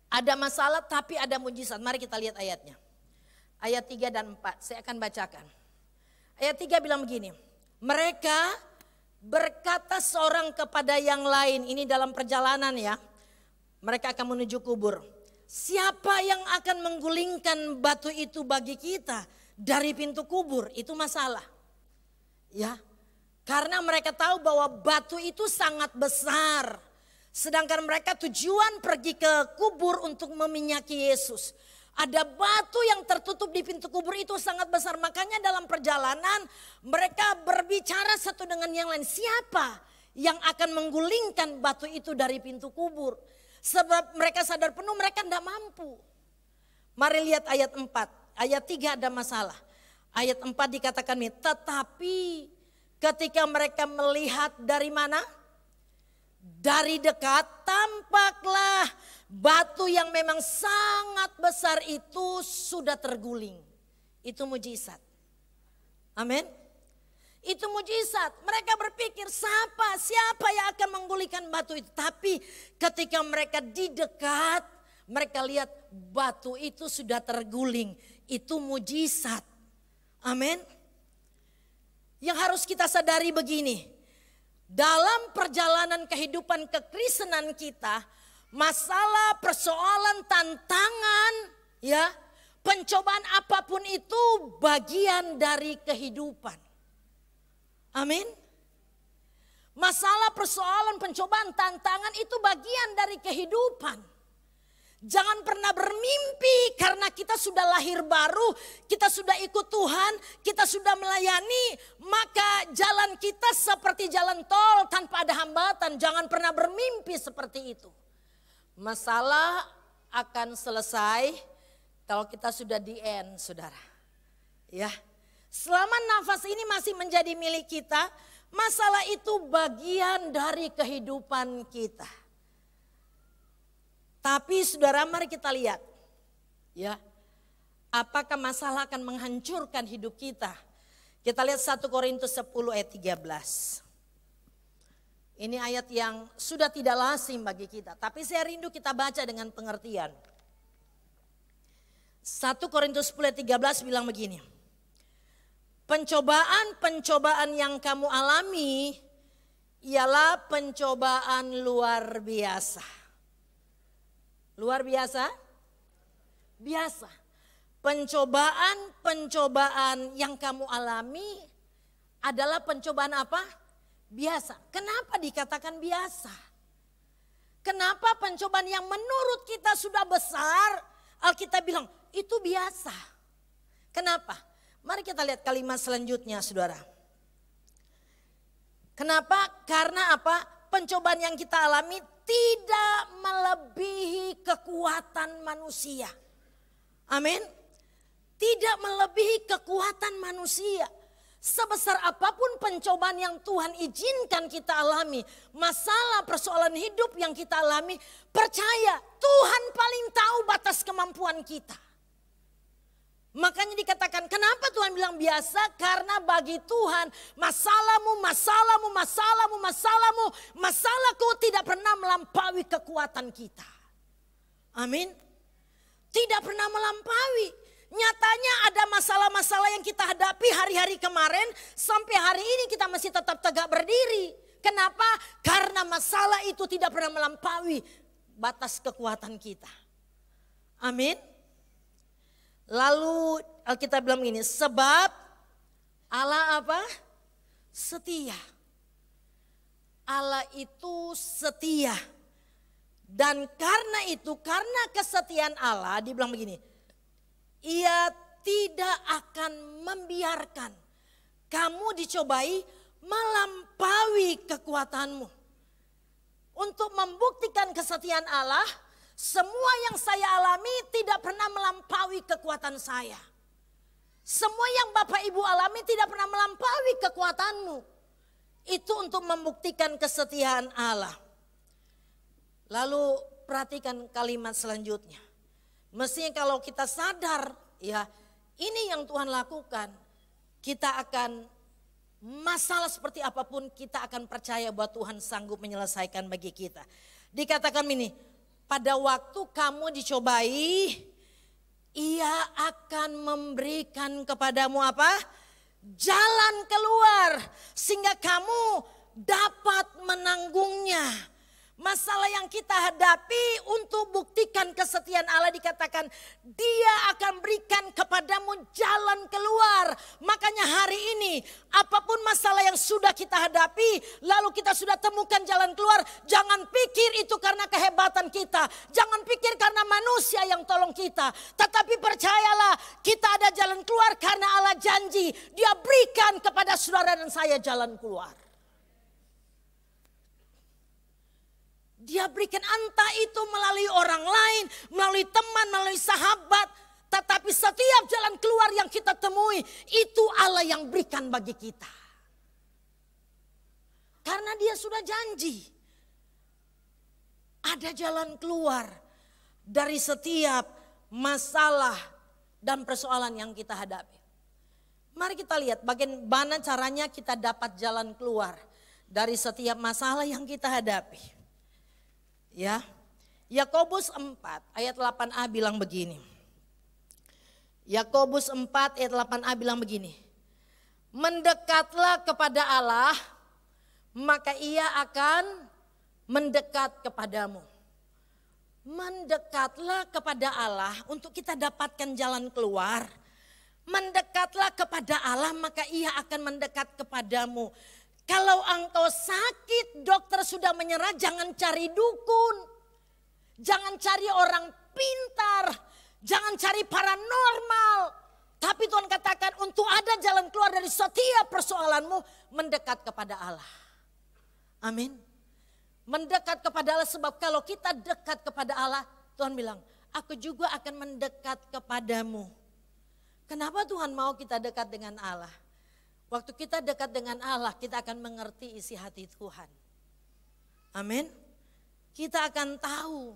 Ada masalah tapi ada mujizat. Mari kita lihat ayatnya. Ayat 3 dan 4, saya akan bacakan. Ayat 3 bilang begini, mereka berkata seorang kepada yang lain, ini dalam perjalanan ya, mereka akan menuju kubur. Siapa yang akan menggulingkan batu itu bagi kita dari pintu kubur? Itu masalah. Ya, karena mereka tahu bahwa batu itu sangat besar. Sedangkan mereka tujuan pergi ke kubur untuk meminyaki Yesus. Ada batu yang tertutup di pintu kubur itu sangat besar. Makanya dalam perjalanan mereka berbicara satu dengan yang lain. Siapa yang akan menggulingkan batu itu dari pintu kubur? Sebab mereka sadar penuh mereka tidak mampu. Mari lihat ayat 4. Ayat 3 ada masalah. Ayat 4 dikatakan ini. Tetapi ketika mereka melihat dari mana? Dari dekat tampaklah batu yang memang sangat besar itu sudah terguling. Itu mujizat. Amin. Itu mujizat. Mereka berpikir siapa yang akan menggulingkan batu itu. Tapi ketika mereka di dekat, mereka lihat batu itu sudah terguling. Itu mujizat. Amin. Yang harus kita sadari begini. Dalam perjalanan kehidupan kekristenan kita, masalah, persoalan, tantangan, ya, pencobaan apapun itu bagian dari kehidupan. Amin. Masalah, persoalan, pencobaan, tantangan itu bagian dari kehidupan. Jangan pernah bermimpi karena kita sudah lahir baru, kita sudah ikut Tuhan, kita sudah melayani, maka jalan kita seperti jalan tol tanpa ada hambatan. Jangan pernah bermimpi seperti itu. Masalah akan selesai kalau kita sudah di end, saudara. Ya. Selama nafas ini masih menjadi milik kita, masalah itu bagian dari kehidupan kita. Tapi saudara, mari kita lihat. Ya. Apakah masalah akan menghancurkan hidup kita? Kita lihat 1 Korintus 10 ayat 13. Ini ayat yang sudah tidak lazim bagi kita. Tapi saya rindu kita baca dengan pengertian. 1 Korintus 10 ayat 13 bilang begini. Pencobaan-pencobaan yang kamu alami ialah pencobaan luar biasa. Luar biasa? Biasa. Pencobaan-pencobaan yang kamu alami adalah pencobaan apa? Biasa. Kenapa dikatakan biasa? Kenapa pencobaan yang menurut kita sudah besar, Alkitab bilang itu biasa. Kenapa? Mari kita lihat kalimat selanjutnya, saudara. Kenapa? Karena apa? Pencobaan yang kita alami tidak melebihi kekuatan manusia. Amin. Tidak melebihi kekuatan manusia. Sebesar apapun pencobaan yang Tuhan izinkan kita alami, masalah persoalan hidup yang kita alami, percaya Tuhan paling tahu batas kemampuan kita. Makanya dikatakan kenapa Tuhan bilang biasa? Karena bagi Tuhan masalahku tidak pernah melampaui kekuatan kita. Amin. Tidak pernah melampaui. Nyatanya ada masalah-masalah yang kita hadapi hari-hari kemarin sampai hari ini kita masih tetap tegak berdiri. Kenapa? Karena masalah itu tidak pernah melampaui batas kekuatan kita. Amin. Lalu Alkitab bilang ini, sebab Allah apa? Setia. Allah itu setia. Dan karena itu, karena kesetiaan Allah, dibilang begini, Ia tidak akan membiarkan kamu dicobai melampaui kekuatanmu. Untuk membuktikan kesetiaan Allah, semua yang saya alami tidak pernah melampaui kekuatan saya. Semua yang Bapak Ibu alami tidak pernah melampaui kekuatanmu. Itu untuk membuktikan kesetiaan Allah. Lalu perhatikan kalimat selanjutnya. Mestinya kalau kita sadar, ya ini yang Tuhan lakukan, kita akan masalah seperti apapun kita akan percaya bahwa Tuhan sanggup menyelesaikan bagi kita. Dikatakan ini, pada waktu kamu dicobai, Ia akan memberikan kepadamu apa? Jalan keluar sehingga kamu dapat menanggungnya. Masalah yang kita hadapi untuk buktikan kesetiaan Allah dikatakan Dia akan berikan kepadamu jalan keluar. Makanya hari ini apapun masalah yang sudah kita hadapi lalu kita sudah temukan jalan keluar. Jangan pikir itu karena kehebatan kita. Jangan pikir karena manusia yang tolong kita. Tetapi percayalah kita ada jalan keluar karena Allah janji. Dia berikan kepada saudara dan saya jalan keluar. Dia berikan entah itu melalui orang lain, melalui teman, melalui sahabat. Tetapi setiap jalan keluar yang kita temui, itu Allah yang berikan bagi kita. Karena Dia sudah janji. Ada jalan keluar dari setiap masalah dan persoalan yang kita hadapi. Mari kita lihat bagaimana caranya kita dapat jalan keluar dari setiap masalah yang kita hadapi. Ya, Yakobus 4 ayat 8a bilang begini. Yakobus 4 ayat 8a bilang begini. Mendekatlah kepada Allah, maka Ia akan mendekat kepadamu. Mendekatlah kepada Allah untuk kita dapatkan jalan keluar. Mendekatlah kepada Allah, maka Ia akan mendekat kepadamu. Kalau engkau sakit, dokter sudah menyerah, jangan cari dukun. Jangan cari orang pintar. Jangan cari paranormal. Tapi Tuhan katakan untuk ada jalan keluar dari setiap persoalanmu, mendekat kepada Allah. Amin. Mendekat kepada Allah sebab kalau kita dekat kepada Allah, Tuhan bilang, aku juga akan mendekat kepadamu. Kenapa Tuhan mau kita dekat dengan Allah? Waktu kita dekat dengan Allah, kita akan mengerti isi hati Tuhan. Amin. Kita akan tahu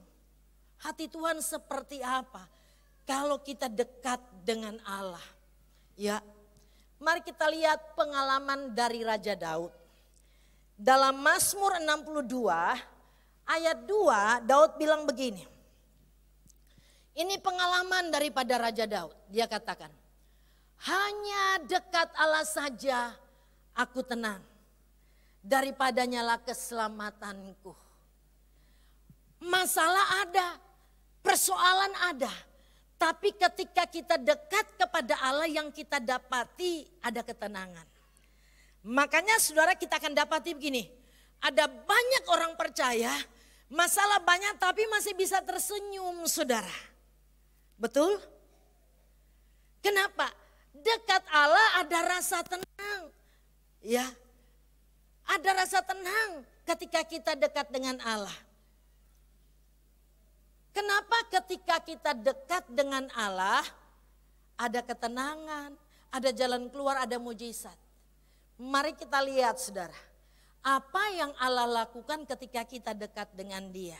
hati Tuhan seperti apa kalau kita dekat dengan Allah. Ya, mari kita lihat pengalaman dari Raja Daud. Dalam Mazmur 62 ayat 2, Daud bilang begini. Ini pengalaman daripada Raja Daud. Dia katakan, hanya dekat Allah saja aku tenang. Daripadanya lah keselamatanku. Masalah ada, persoalan ada. Tapi ketika kita dekat kepada Allah yang kita dapati ada ketenangan. Makanya saudara kita akan dapati begini. Ada banyak orang percaya, masalah banyak tapi masih bisa tersenyum saudara. Betul? Kenapa? Dekat Allah ada rasa tenang. Ya. Ada rasa tenang ketika kita dekat dengan Allah. Kenapa ketika kita dekat dengan Allah ada ketenangan, ada jalan keluar, ada mujizat. Mari kita lihat saudara. Apa yang Allah lakukan ketika kita dekat dengan Dia.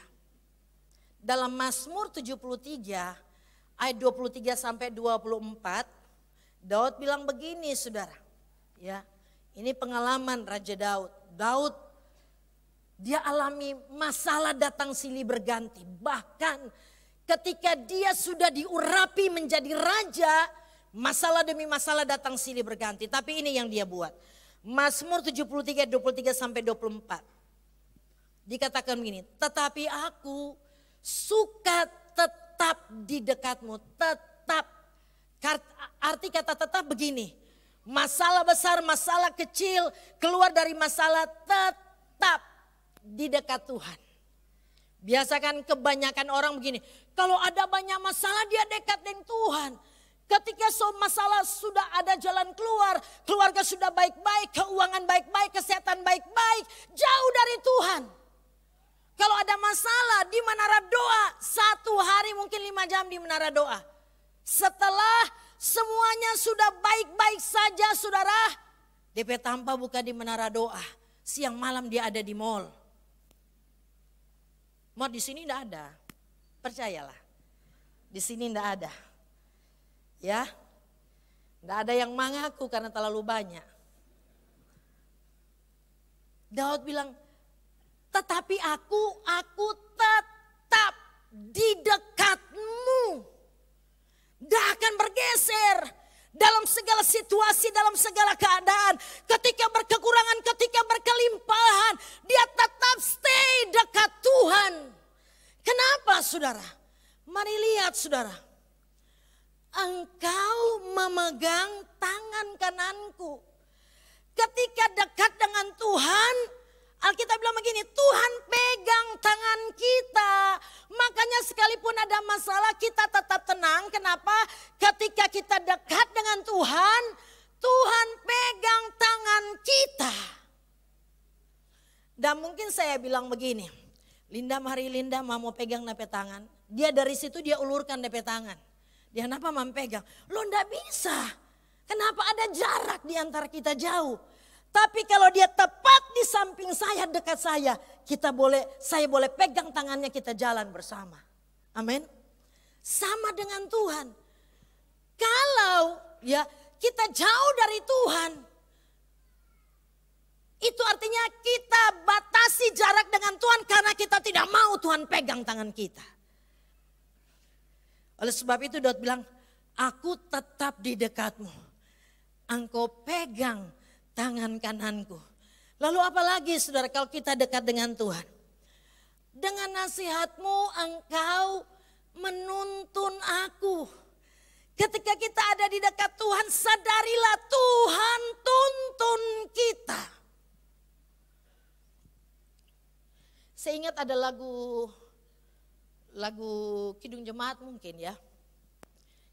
Dalam Mazmur 73 ayat 23 sampai 24. Daud bilang begini saudara, ya ini pengalaman Raja Daud. Daud dia alami masalah datang silih berganti. Bahkan ketika dia sudah diurapi menjadi raja, masalah demi masalah datang silih berganti. Tapi ini yang dia buat. Mazmur 73, 23 sampai 24. Dikatakan begini, tetapi aku suka tetap di dekatmu, tetap. Arti kata tetap begini, masalah besar, masalah kecil, keluar dari masalah tetap di dekat Tuhan. Biasakan kebanyakan orang begini, kalau ada banyak masalah dia dekat dengan Tuhan. Ketika masalah sudah ada jalan keluar, keluarga sudah baik-baik, keuangan baik-baik, kesehatan baik-baik, jauh dari Tuhan. Kalau ada masalah di menara doa, 1 hari mungkin 5 jam di menara doa. Setelah semuanya sudah baik-baik saja saudara, DP tanpa buka di menara doa. Siang malam dia ada di mall. Mau di sini enggak ada. Percayalah. Di sini enggak ada. Ya. Enggak ada yang mengaku karena terlalu banyak. Daud bilang, tetapi aku tetap di dekatmu. Tidak akan bergeser dalam segala situasi, dalam segala keadaan. Ketika berkekurangan, ketika berkelimpahan, dia tetap stay dekat Tuhan. Kenapa saudara? Mari lihat saudara. Engkau memegang tangan kananku. Ketika dekat dengan Tuhan, Alkitab bilang begini, Tuhan pegang tangan kita. Makanya sekalipun ada masalah kita tetap tenang. Kenapa? Ketika kita dekat dengan Tuhan, Tuhan pegang tangan kita. Dan mungkin saya bilang begini, Linda mari Linda mau pegang DP tangan. Dia dari situ dia ulurkan DP tangan. Dia kenapa mau pegang? Lo ndak bisa. Kenapa ada jarak di antara kita jauh? Tapi kalau dia tepat di samping saya, dekat saya, saya boleh pegang tangannya, kita jalan bersama. Amin. Sama dengan Tuhan. Kalau ya kita jauh dari Tuhan, itu artinya kita batasi jarak dengan Tuhan karena kita tidak mau Tuhan pegang tangan kita. Oleh sebab itu Daud bilang, aku tetap di dekatmu. Engkau pegang tangan kananku. Lalu apalagi saudara kalau kita dekat dengan Tuhan. Dengan nasihatmu engkau menuntun aku. Ketika kita ada di dekat Tuhan, sadarilah Tuhan tuntun kita. Saya ingat ada lagu Kidung Jemaat mungkin ya.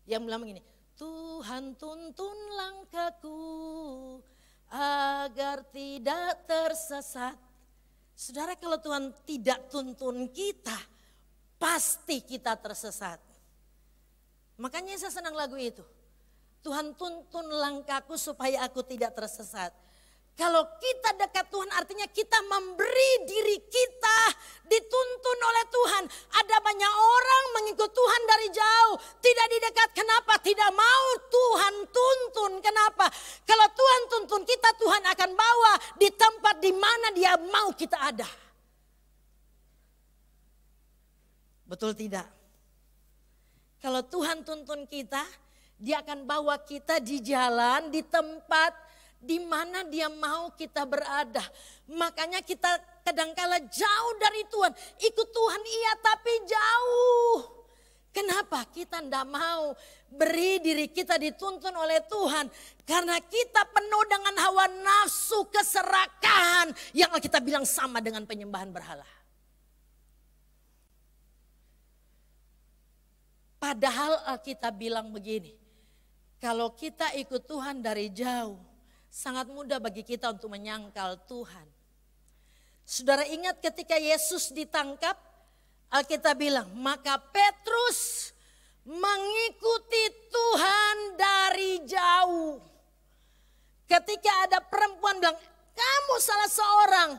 Yang bilang begini, Tuhan tuntun langkahku agar tidak tersesat. Saudara kalau Tuhan tidak tuntun kita, pasti kita tersesat. Makanya saya senang lagu itu. Tuhan tuntun langkahku supaya aku tidak tersesat. Kalau kita dekat Tuhan artinya kita memberi diri kita dituntun oleh Tuhan. Ada banyak orang mengikut Tuhan dari jauh. Tidak didekat. Kenapa? Tidak mau Tuhan tuntun. Kenapa? Kalau Tuhan tuntun kita, Tuhan akan bawa di tempat di mana dia mau kita ada. Betul tidak? Kalau Tuhan tuntun kita, dia akan bawa kita di jalan, di tempat di mana dia mau kita berada. Makanya kita kadangkala jauh dari Tuhan. Ikut Tuhan iya tapi jauh. Kenapa? Kita tidak mau beri diri kita dituntun oleh Tuhan. Karena kita penuh dengan hawa nafsu, keserakahan. Yang kita bilang sama dengan penyembahan berhala. Padahal kita bilang begini. Kalau kita ikut Tuhan dari jauh, sangat mudah bagi kita untuk menyangkal Tuhan. Saudara ingat ketika Yesus ditangkap, Alkitab bilang, maka Petrus mengikuti Tuhan dari jauh. Ketika ada perempuan bilang, kamu salah seorang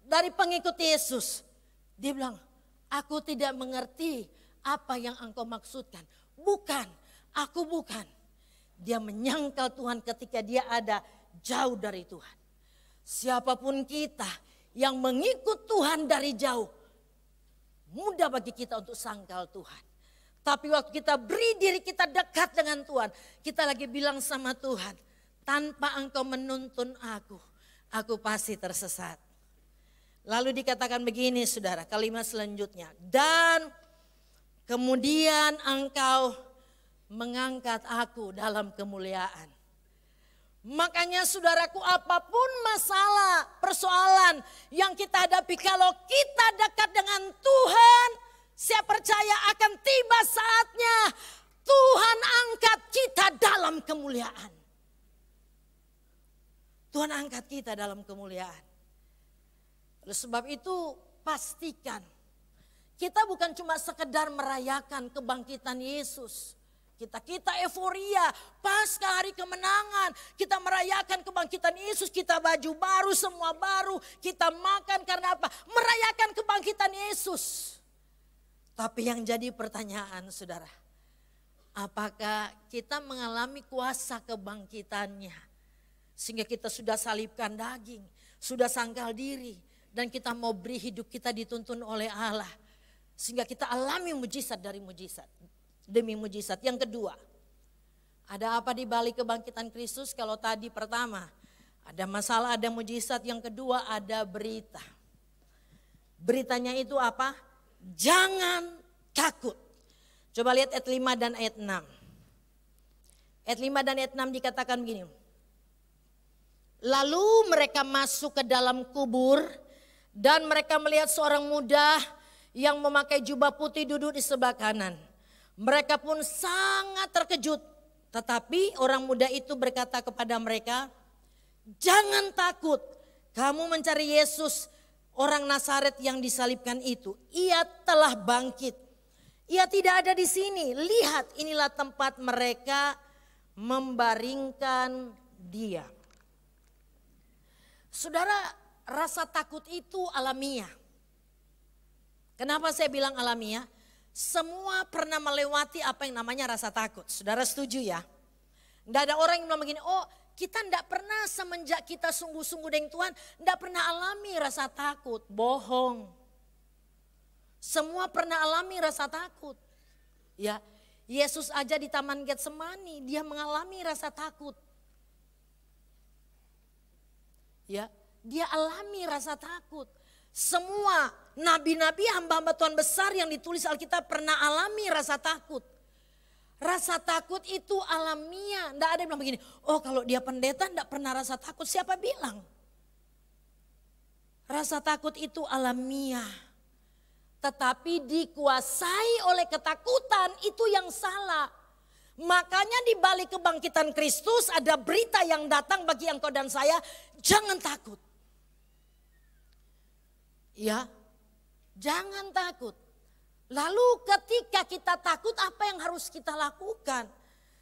dari pengikut Yesus. Dia bilang, aku tidak mengerti apa yang engkau maksudkan. Bukan, aku bukan. Dia menyangkal Tuhan ketika dia ada jauh dari Tuhan. Siapapun kita yang mengikut Tuhan dari jauh, mudah bagi kita untuk sangkal Tuhan. Tapi waktu kita beri diri kita dekat dengan Tuhan, kita lagi bilang sama Tuhan, tanpa engkau menuntun aku pasti tersesat. Lalu dikatakan begini saudara, kalimat selanjutnya. Dan kemudian engkau mengangkat aku dalam kemuliaan. Makanya saudaraku, apapun masalah, persoalan yang kita hadapi, kalau kita dekat dengan Tuhan, saya percaya akan tiba saatnya Tuhan angkat kita dalam kemuliaan. Tuhan angkat kita dalam kemuliaan. Oleh sebab itu pastikan kita bukan cuma sekedar merayakan kebangkitan Yesus. Kita euforia pasca hari kemenangan. Kita merayakan kebangkitan Yesus. Kita baju baru, semua baru. Kita makan karena apa? Merayakan kebangkitan Yesus. Tapi yang jadi pertanyaan saudara. Apakah kita mengalami kuasa kebangkitannya? Sehingga kita sudah salibkan daging. Sudah sangkal diri. Dan kita mau beri hidup kita dituntun oleh Allah. Sehingga kita alami mujizat dari mujizat. Demi mujizat. Yang kedua, ada apa di balik kebangkitan Kristus? Kalau tadi pertama, ada masalah, ada mujizat. Yang kedua, ada berita. Beritanya itu apa? Jangan takut. Coba lihat ayat 5 dan ayat 6. Ayat 5 dan ayat 6 dikatakan begini. Lalu mereka masuk ke dalam kubur dan mereka melihat seorang muda yang memakai jubah putih duduk di sebelah kanan. Mereka pun sangat terkejut. Tetapi orang muda itu berkata kepada mereka, jangan takut, kamu mencari Yesus orang Nazaret yang disalibkan itu. Ia telah bangkit. Ia tidak ada di sini. Lihat, inilah tempat mereka membaringkan dia. Saudara, rasa takut itu alamiah. Kenapa saya bilang alamiah? Semua pernah melewati apa yang namanya rasa takut. Saudara setuju ya? Tidak ada orang yang bilang begini, oh kita tidak pernah semenjak kita sungguh-sungguh dengan Tuhan, tidak pernah alami rasa takut. Bohong. Semua pernah alami rasa takut. Ya, Yesus aja di Taman Getsemani, dia mengalami rasa takut. Ya, dia alami rasa takut. Semua nabi-nabi, hamba-hamba Tuhan besar yang ditulis Alkitab pernah alami rasa takut. Rasa takut itu alamiah. Tidak ada yang bilang begini, oh kalau dia pendeta tidak pernah rasa takut. Siapa bilang? Rasa takut itu alamiah. Tetapi dikuasai oleh ketakutan, itu yang salah. Makanya di balik kebangkitan Kristus ada berita yang datang bagi engkau dan saya, jangan takut. Ya, jangan takut. Lalu ketika kita takut, apa yang harus kita lakukan?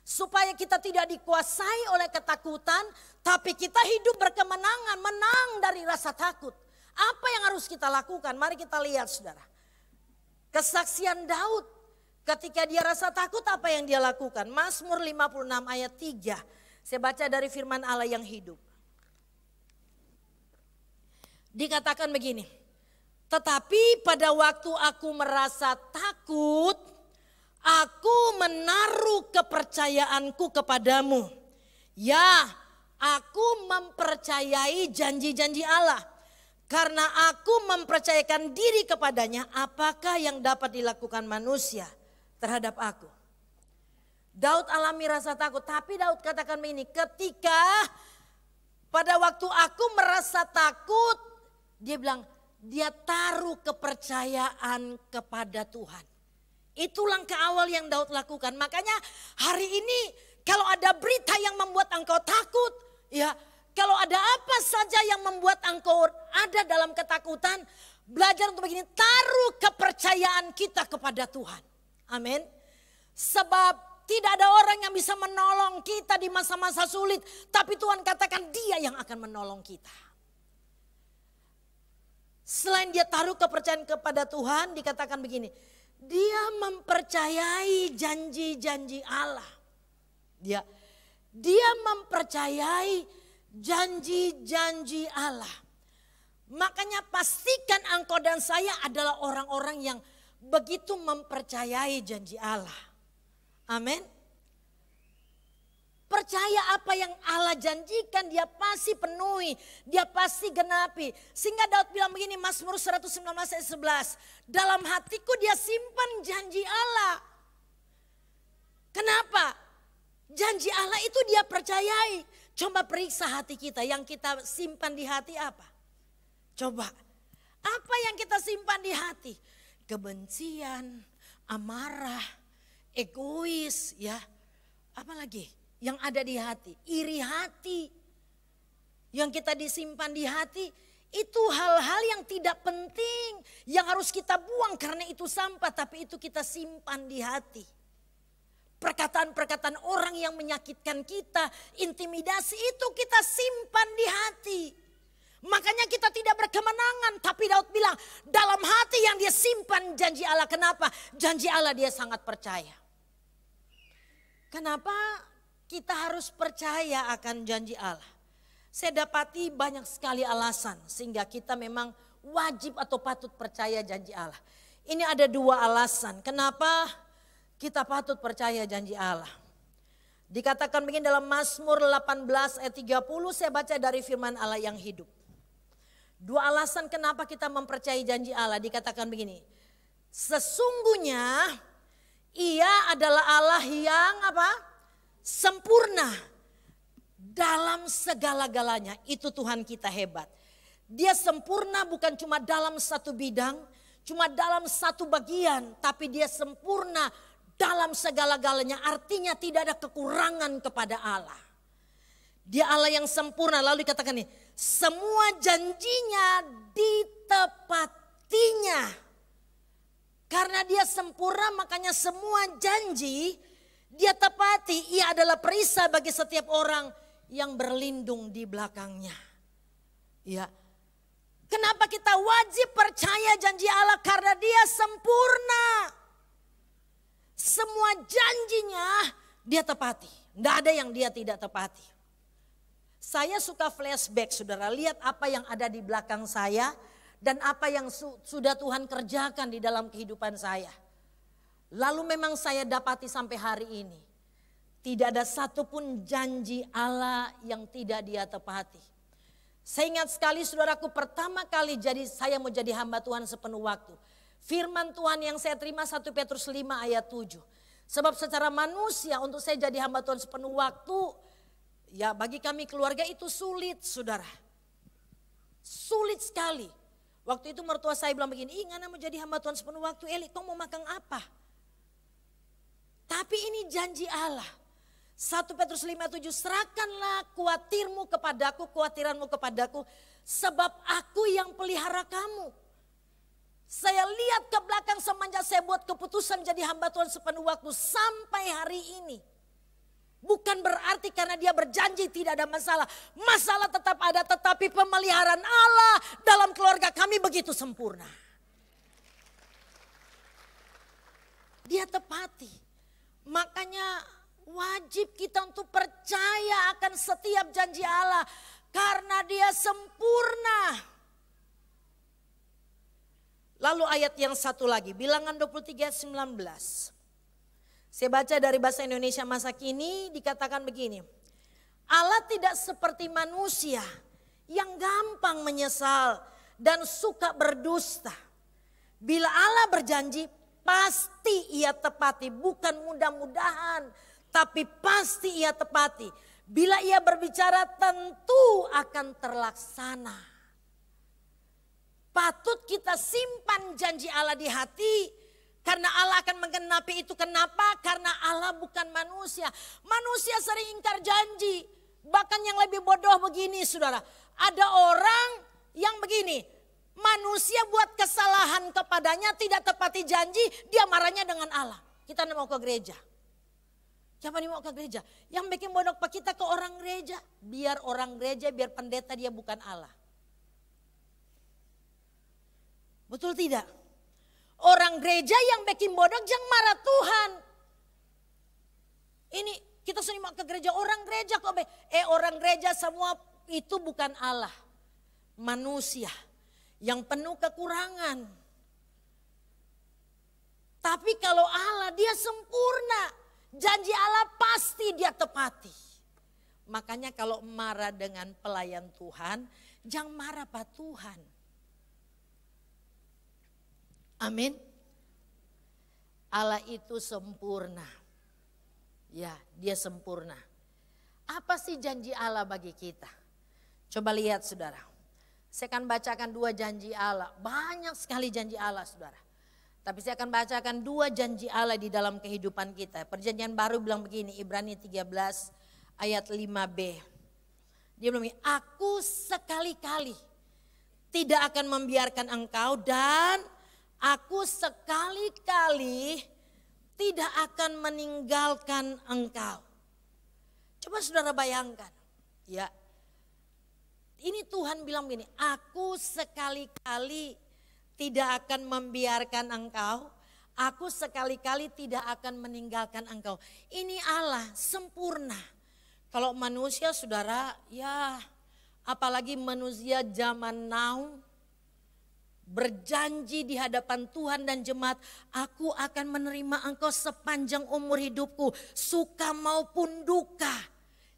Supaya kita tidak dikuasai oleh ketakutan, tapi kita hidup berkemenangan, menang dari rasa takut. Apa yang harus kita lakukan? Mari kita lihat saudara. Kesaksian Daud ketika dia rasa takut, apa yang dia lakukan? Mazmur 56 ayat 3. Saya baca dari firman Allah yang hidup. Dikatakan begini. Tetapi pada waktu aku merasa takut, aku menaruh kepercayaanku kepadamu. Ya, aku mempercayai janji-janji Allah. Karena aku mempercayakan diri kepadanya, apakah yang dapat dilakukan manusia terhadap aku? Daud alami rasa takut, tapi Daud katakan begini, ketika pada waktu aku merasa takut, dia bilang, dia taruh kepercayaan kepada Tuhan. Itu langkah awal yang Daud lakukan. Makanya hari ini kalau ada berita yang membuat engkau takut, ya kalau ada apa saja yang membuat engkau ada dalam ketakutan, belajar untuk begini, taruh kepercayaan kita kepada Tuhan. Amin. Sebab tidak ada orang yang bisa menolong kita di masa-masa sulit, tapi Tuhan katakan dia yang akan menolong kita. Selain dia taruh kepercayaan kepada Tuhan, dikatakan begini, dia mempercayai janji-janji Allah. Dia mempercayai janji-janji Allah. Makanya pastikan engkau dan saya adalah orang-orang yang begitu mempercayai janji Allah. Amin. Percaya apa yang Allah janjikan, dia pasti penuhi, dia pasti genapi. Sehingga Daud bilang begini, Mazmur 119 ayat 11. Dalam hatiku dia simpan janji Allah. Kenapa? Janji Allah itu dia percayai. Coba periksa hati kita, yang kita simpan di hati apa? Coba, apa yang kita simpan di hati? Kebencian, amarah, egois ya. Apalagi yang ada di hati, iri hati. Yang kita disimpan di hati itu hal-hal yang tidak penting. Yang harus kita buang karena itu sampah, tapi itu kita simpan di hati. Perkataan-perkataan orang yang menyakitkan kita, intimidasi itu kita simpan di hati. Makanya kita tidak berkemenangan, tapi Daud bilang dalam hati yang dia simpan janji Allah. Kenapa? Janji Allah dia sangat percaya. Kenapa kita harus percaya akan janji Allah? Saya dapati banyak sekali alasan sehingga kita memang wajib atau patut percaya janji Allah. Ini ada 2 alasan kenapa kita patut percaya janji Allah. Dikatakan begini dalam Mazmur 18 ayat 30, saya baca dari firman Allah yang hidup. 2 alasan kenapa kita mempercayai janji Allah, dikatakan begini. Sesungguhnya Ia adalah Allah yang apa? Sempurna dalam segala-galanya. Itu Tuhan kita hebat. Dia sempurna bukan cuma dalam satu bidang, cuma dalam satu bagian, tapi dia sempurna dalam segala-galanya. Artinya tidak ada kekurangan kepada Allah. Dia Allah yang sempurna. Lalu dikatakan nih, semua janjinya ditepatinya. Karena dia sempurna makanya semua janji dia tepati. Ia adalah perisai bagi setiap orang yang berlindung di belakangnya. Ya. Kenapa kita wajib percaya janji Allah? Karena dia sempurna. Semua janjinya dia tepati. Tidak ada yang dia tidak tepati. Saya suka flashback, saudara. Lihat apa yang ada di belakang saya. Dan apa yang sudah Tuhan kerjakan di dalam kehidupan saya. Lalu memang saya dapati sampai hari ini. Tidak ada satupun janji Allah yang tidak dia tepati. Saya ingat sekali saudaraku, pertama kali saya mau jadi hamba Tuhan sepenuh waktu. Firman Tuhan yang saya terima 1 Petrus 5 ayat 7. Sebab secara manusia untuk saya jadi hamba Tuhan sepenuh waktu, ya bagi kami keluarga itu sulit saudara. Sulit sekali. Waktu itu mertua saya bilang begini, Ngana mau jadi hamba Tuhan sepenuh waktu, Eli kau mau makan apa? Tapi ini janji Allah. 1 Petrus 5:7, serahkanlah khawatirmu kepadaku, kekhawatiranmu kepadaku, sebab aku yang pelihara kamu. Saya lihat ke belakang semenjak saya buat keputusan jadi hamba Tuhan sepenuh waktu sampai hari ini. Bukan berarti karena dia berjanji tidak ada masalah. Masalah tetap ada, tetapi pemeliharaan Allah dalam keluarga kami begitu sempurna. Dia tepati. Makanya wajib kita untuk percaya akan setiap janji Allah. Karena dia sempurna. Lalu ayat yang satu lagi, Bilangan 23 ayat 19. Saya baca dari bahasa Indonesia masa kini, dikatakan begini. Allah tidak seperti manusia yang gampang menyesal dan suka berdusta. Bila Allah berjanji pasti ia tepati, bukan mudah-mudahan tapi pasti ia tepati. Bila ia berbicara tentu akan terlaksana. Patut kita simpan janji Allah di hati. Karena Allah akan menggenapi itu. Kenapa? Karena Allah bukan manusia. Manusia sering ingkar janji. Bahkan yang lebih bodoh begini saudara. Ada orang yang begini. Manusia buat kesalahan kepadanya tidak tepati janji. Dia marahnya dengan Allah. Kita mau ke gereja. Siapa nih mau ke gereja? Yang bikin bodoh pak kita ke orang gereja. Biar orang gereja, biar pendeta dia bukan Allah. Betul tidak? Orang gereja yang bikin bodoh jangan marah Tuhan. Ini kita sering mau ke gereja, orang gereja kok orang gereja semua itu bukan Allah. Manusia yang penuh kekurangan. Tapi kalau Allah dia sempurna. Janji Allah pasti dia tepati. Makanya kalau marah dengan pelayan Tuhan, jangan marah Pak Tuhan. Amin. Allah itu sempurna. Ya, dia sempurna. Apa sih janji Allah bagi kita? Coba lihat saudara. Saya akan bacakan 2 janji Allah. Banyak sekali janji Allah saudara. Tapi saya akan bacakan 2 janji Allah di dalam kehidupan kita. Perjanjian baru bilang begini, Ibrani 13 ayat 5b. Dia bilang, aku sekali-kali tidak akan membiarkan engkau dan aku sekali-kali tidak akan meninggalkan engkau. Coba saudara bayangkan, ya. Ini Tuhan bilang begini, aku sekali-kali tidak akan membiarkan engkau, aku sekali-kali tidak akan meninggalkan engkau. Ini Allah sempurna. Kalau manusia saudara, ya apalagi manusia zaman now, berjanji di hadapan Tuhan dan jemaat, aku akan menerima engkau sepanjang umur hidupku, suka maupun duka.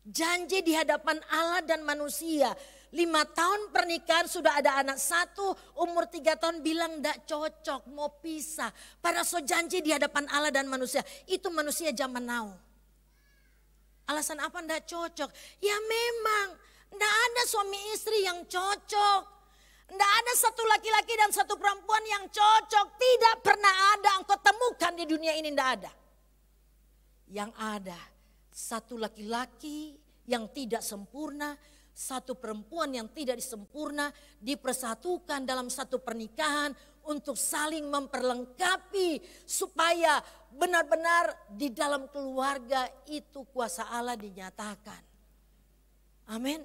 Janji di hadapan Allah dan manusia. 5 tahun pernikahan sudah ada anak 1, umur 3 tahun bilang tidak cocok, mau pisah. Padahal so janji di hadapan Allah dan manusia. Itu manusia zaman now. Alasan apa tidak cocok? Ya memang tidak ada suami istri yang cocok. Tidak ada satu laki-laki dan satu perempuan yang cocok. Tidak pernah ada, engkau temukan di dunia ini, tidak ada. Yang ada satu laki-laki yang tidak sempurna, satu perempuan yang tidak sempurna dipersatukan dalam satu pernikahan untuk saling memperlengkapi supaya benar-benar di dalam keluarga itu kuasa Allah dinyatakan. Amin.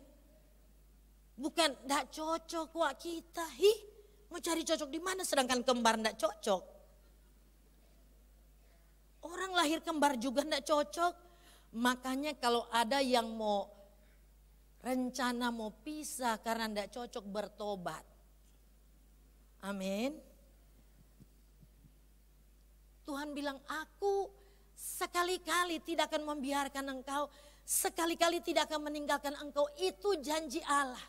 Bukan tidak cocok wak kita. Mau cari cocok di mana sedangkan kembar tidak cocok. Orang lahir kembar juga tidak cocok. Makanya kalau ada yang mau rencana mau pisah karena tidak cocok, bertobat. Amin. Tuhan bilang, aku sekali-kali tidak akan membiarkan engkau, sekali-kali tidak akan meninggalkan engkau. Itu janji Allah.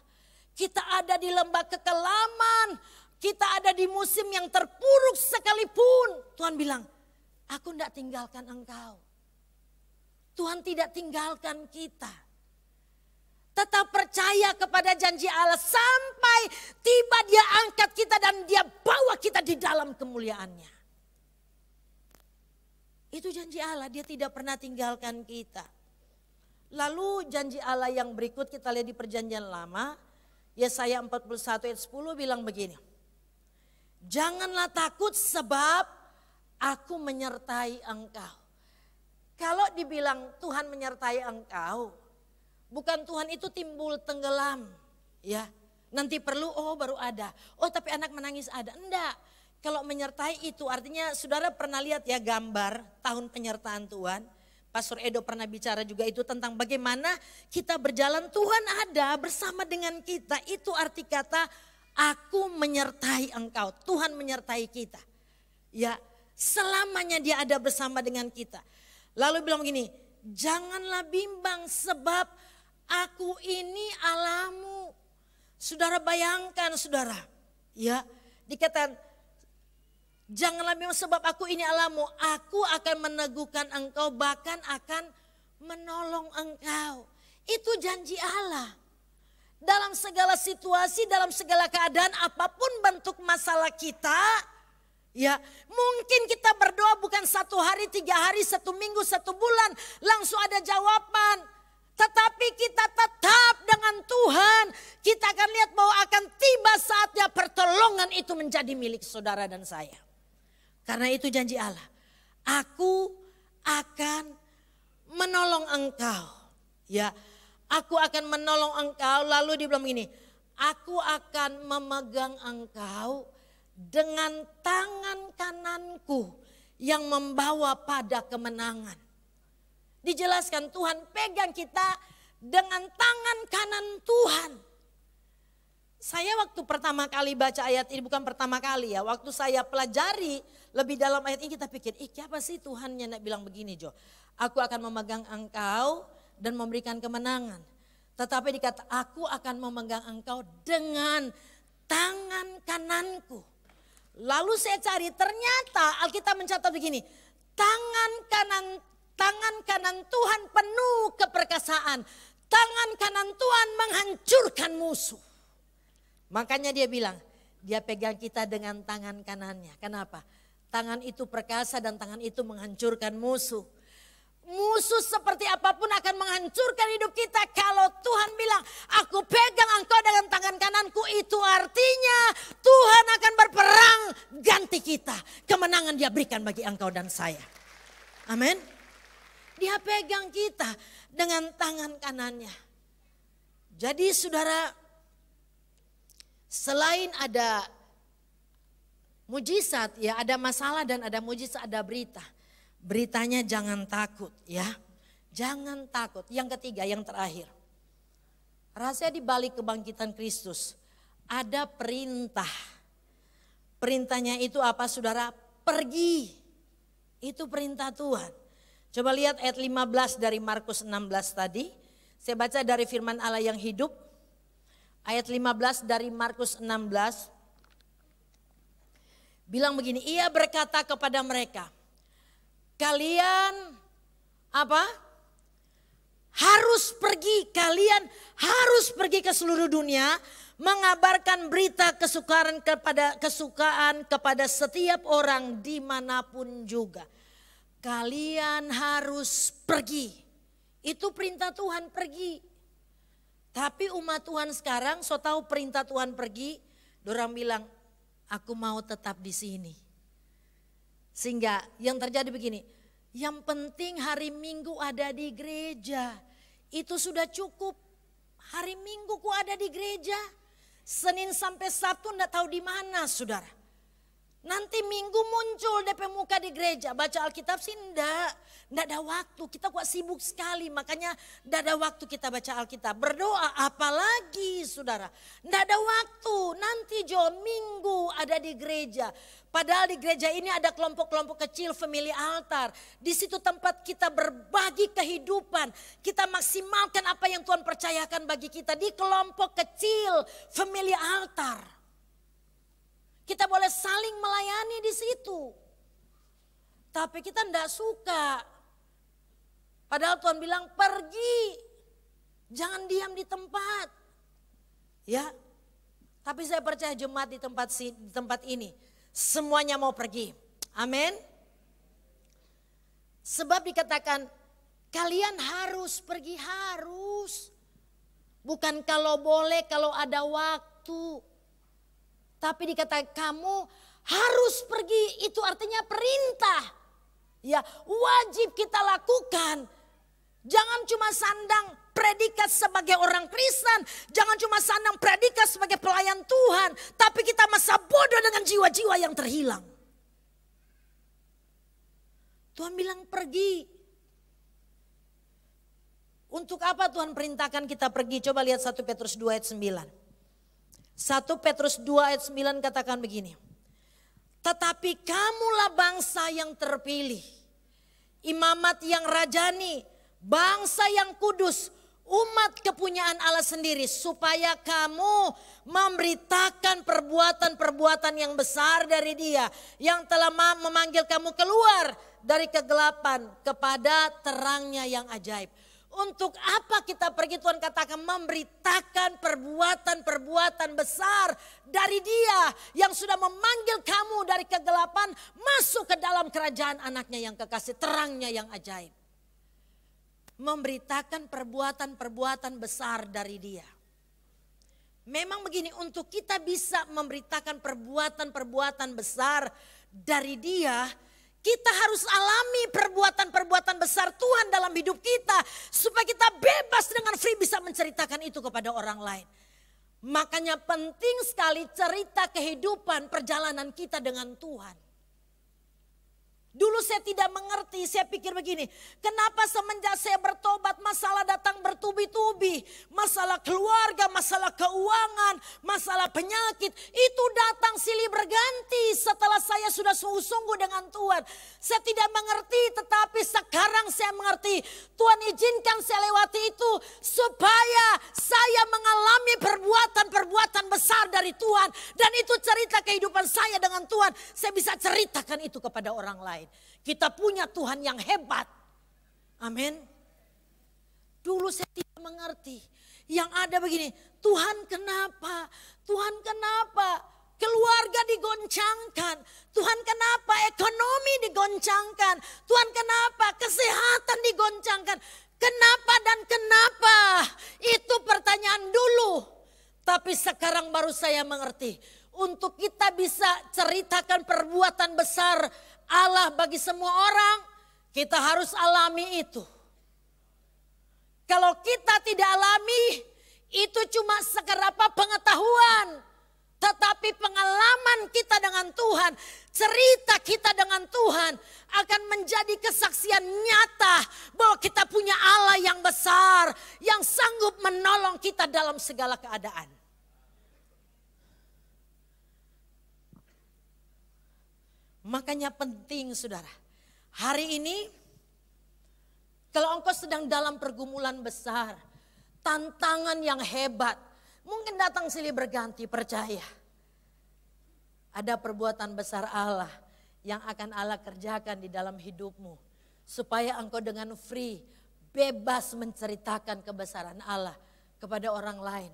Kita ada di lembah kekelaman, kita ada di musim yang terpuruk sekalipun. Tuhan bilang, aku tidak tinggalkan engkau. Tuhan tidak tinggalkan kita. Tetap percaya kepada janji Allah sampai tiba dia angkat kita dan dia bawa kita di dalam kemuliaannya. Itu janji Allah, dia tidak pernah tinggalkan kita. Lalu janji Allah yang berikut kita lihat di perjanjian lama. Yesaya 41 ayat 10 bilang begini. Janganlah takut sebab aku menyertai engkau. Kalau dibilang Tuhan menyertai engkau, bukan Tuhan itu timbul tenggelam, ya. Nanti perlu, oh baru ada. Oh tapi anak menangis ada. Enggak. Kalau menyertai itu artinya saudara pernah lihat ya gambar tahun penyertaan Tuhan. Pastor Edo pernah bicara juga itu tentang bagaimana kita berjalan, Tuhan ada bersama dengan kita. Itu arti kata aku menyertai engkau. Tuhan menyertai kita. Ya, selamanya dia ada bersama dengan kita. Lalu bilang begini, janganlah bimbang sebab aku ini Allahmu. Saudara bayangkan saudara, ya dikatakan janganlah bimbang sebab aku ini Allahmu. Aku akan meneguhkan engkau, bahkan akan menolong engkau. Itu janji Allah. Dalam segala situasi, dalam segala keadaan, apapun bentuk masalah kita, ya mungkin kita berdoa bukan 1 hari, 3 hari, 1 minggu, 1 bulan langsung ada jawaban. Tetapi kita tetap dengan Tuhan, kita akan lihat bahwa akan tiba saatnya pertolongan itu menjadi milik saudara dan saya. Karena itu janji Allah, aku akan menolong engkau. Ya, aku akan menolong engkau. Lalu dia bilang begini, aku akan memegang engkau dengan tangan kananku yang membawa pada kemenangan. Dijelaskan Tuhan pegang kita dengan tangan kanan Tuhan. Saya waktu pertama kali baca ayat ini, bukan pertama kali ya, waktu saya pelajari lebih dalam ayat ini kita pikir, apa sih Tuhannya nak bilang begini Jo. Aku akan memegang engkau dan memberikan kemenangan. Tetapi dikata aku akan memegang engkau dengan tangan kananku. Lalu saya cari, ternyata Alkitab mencatat begini, tangan kanan Tuhan penuh keperkasaan. Tangan kanan Tuhan menghancurkan musuh. Makanya dia bilang, dia pegang kita dengan tangan kanannya. Kenapa? Tangan itu perkasa dan tangan itu menghancurkan musuh. Musuh seperti apapun akan menghancurkan hidup kita. Kalau Tuhan bilang, aku pegang engkau dengan tangan kananku, itu artinya Tuhan akan berperang ganti kita. Kemenangan dia berikan bagi engkau dan saya. Amin. Dia pegang kita dengan tangan kanannya. Jadi saudara, selain ada mujizat, ya ada masalah dan ada mujizat, ada berita. Beritanya jangan takut ya. Jangan takut. Yang ketiga, yang terakhir. Rahasia di balik kebangkitan Kristus. Ada perintah. Perintahnya itu apa saudara? Pergi. Itu perintah Tuhan. Coba lihat ayat 15 dari Markus 16 tadi. Saya baca dari firman Allah yang hidup. Ayat 15 dari Markus 16. Bilang begini, ia berkata kepada mereka. Kalian apa? Harus pergi, kalian harus pergi ke seluruh dunia, mengabarkan berita kesukaan kepada setiap orang dimanapun juga. Kalian harus pergi. Itu perintah Tuhan, pergi. Tapi umat Tuhan sekarang so tahu perintah Tuhan pergi, dorang bilang, aku mau tetap di sini. Sehingga yang terjadi begini, yang penting hari Minggu ada di gereja. Itu sudah cukup. Hari Minggu ku ada di gereja. Senin sampai Sabtu enggak tahu di mana saudara. Nanti Minggu muncul DP muka di gereja. Baca Alkitab sih enggak ada waktu. Kita kok sibuk sekali, makanya enggak ada waktu kita baca Alkitab. Berdoa apalagi saudara. Enggak ada waktu, nanti Minggu ada di gereja. Padahal di gereja ini ada kelompok-kelompok kecil family altar. Di situ tempat kita berbagi kehidupan. Kita maksimalkan apa yang Tuhan percayakan bagi kita di kelompok kecil family altar. Kita boleh saling melayani di situ. Tapi kita enggak suka. Padahal Tuhan bilang pergi. Jangan diam di tempat. Ya. Tapi saya percaya jemaat di tempat ini semuanya mau pergi. Amin. Sebab dikatakan kalian harus pergi, harus. Bukan kalau boleh, kalau ada waktu. Tapi dikatakan kamu harus pergi, itu artinya perintah. Ya, wajib kita lakukan. Jangan cuma sandang predikat sebagai orang Kristen, jangan cuma sandang predikat sebagai pelayan Tuhan, tapi kita masa bodoh dengan jiwa-jiwa yang terhilang. Tuhan bilang pergi. Untuk apa Tuhan perintahkan kita pergi? Coba lihat 1 Petrus 2 ayat 9. 1 Petrus 2 ayat 9 katakan begini. Tetapi kamulah bangsa yang terpilih, imamat yang rajani, bangsa yang kudus, umat kepunyaan Allah sendiri, supaya kamu memberitakan perbuatan-perbuatan yang besar dari Dia yang telah memanggil kamu keluar dari kegelapan kepada terangnya yang ajaib. Untuk apa kita pergi? Tuhan katakan memberitakan perbuatan-perbuatan besar dari Dia yang sudah memanggil kamu dari kegelapan masuk ke dalam kerajaan anaknya yang kekasih, terangnya yang ajaib. Memberitakan perbuatan-perbuatan besar dari Dia. Memang begini, untuk kita bisa memberitakan perbuatan-perbuatan besar dari Dia, kita harus alami perbuatan-perbuatan besar Tuhan dalam hidup kita. Supaya kita bebas dengan free bisa menceritakan itu kepada orang lain. Makanya penting sekali cerita kehidupan perjalanan kita dengan Tuhan. Dulu saya tidak mengerti, saya pikir begini, kenapa semenjak saya bertobat masalah datang bertubi-tubi. Masalah keluarga, masalah keuangan, masalah penyakit, itu datang silih berganti setelah saya sudah sungguh-sungguh dengan Tuhan. Saya tidak mengerti, tetapi sekarang saya mengerti. Tuhan izinkan saya lewati itu supaya saya mengalami perbuatan-perbuatan besar dari Tuhan. Dan itu cerita kehidupan saya dengan Tuhan, saya bisa ceritakan itu kepada orang lain. Kita punya Tuhan yang hebat. Amin. Dulu saya tidak mengerti. Yang ada begini, Tuhan kenapa? Tuhan kenapa? Keluarga digoncangkan? Tuhan, kenapa ekonomi digoncangkan? Tuhan, kenapa kesehatan digoncangkan? Kenapa dan kenapa? Itu pertanyaan dulu. Tapi sekarang baru saya mengerti. Untuk kita bisa ceritakan perbuatan besar Allah bagi semua orang, kita harus alami itu. Kalau kita tidak alami, itu cuma sekedar pengetahuan. Tetapi pengalaman kita dengan Tuhan, cerita kita dengan Tuhan akan menjadi kesaksian nyata bahwa kita punya Allah yang besar, yang sanggup menolong kita dalam segala keadaan. Makanya penting saudara, hari ini kalau engkau sedang dalam pergumulan besar, tantangan yang hebat, mungkin datang silih berganti, percaya. Ada perbuatan besar Allah yang akan Allah kerjakan di dalam hidupmu. Supaya engkau dengan free, bebas menceritakan kebesaran Allah kepada orang lain.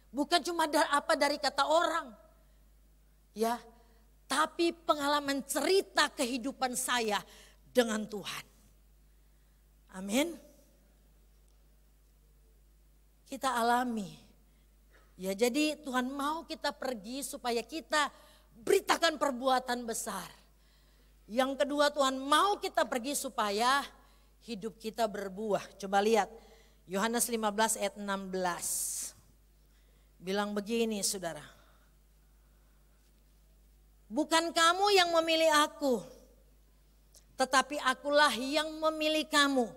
Bukan cuma dari kata orang. Ya, tapi pengalaman cerita kehidupan saya dengan Tuhan. Amin. Kita alami. Ya, jadi Tuhan mau kita pergi supaya kita beritakan perbuatan besar. Yang kedua, Tuhan mau kita pergi supaya hidup kita berbuah. Coba lihat Yohanes 15 ayat 16. Bilang begini saudara. Bukan kamu yang memilih aku, tetapi akulah yang memilih kamu.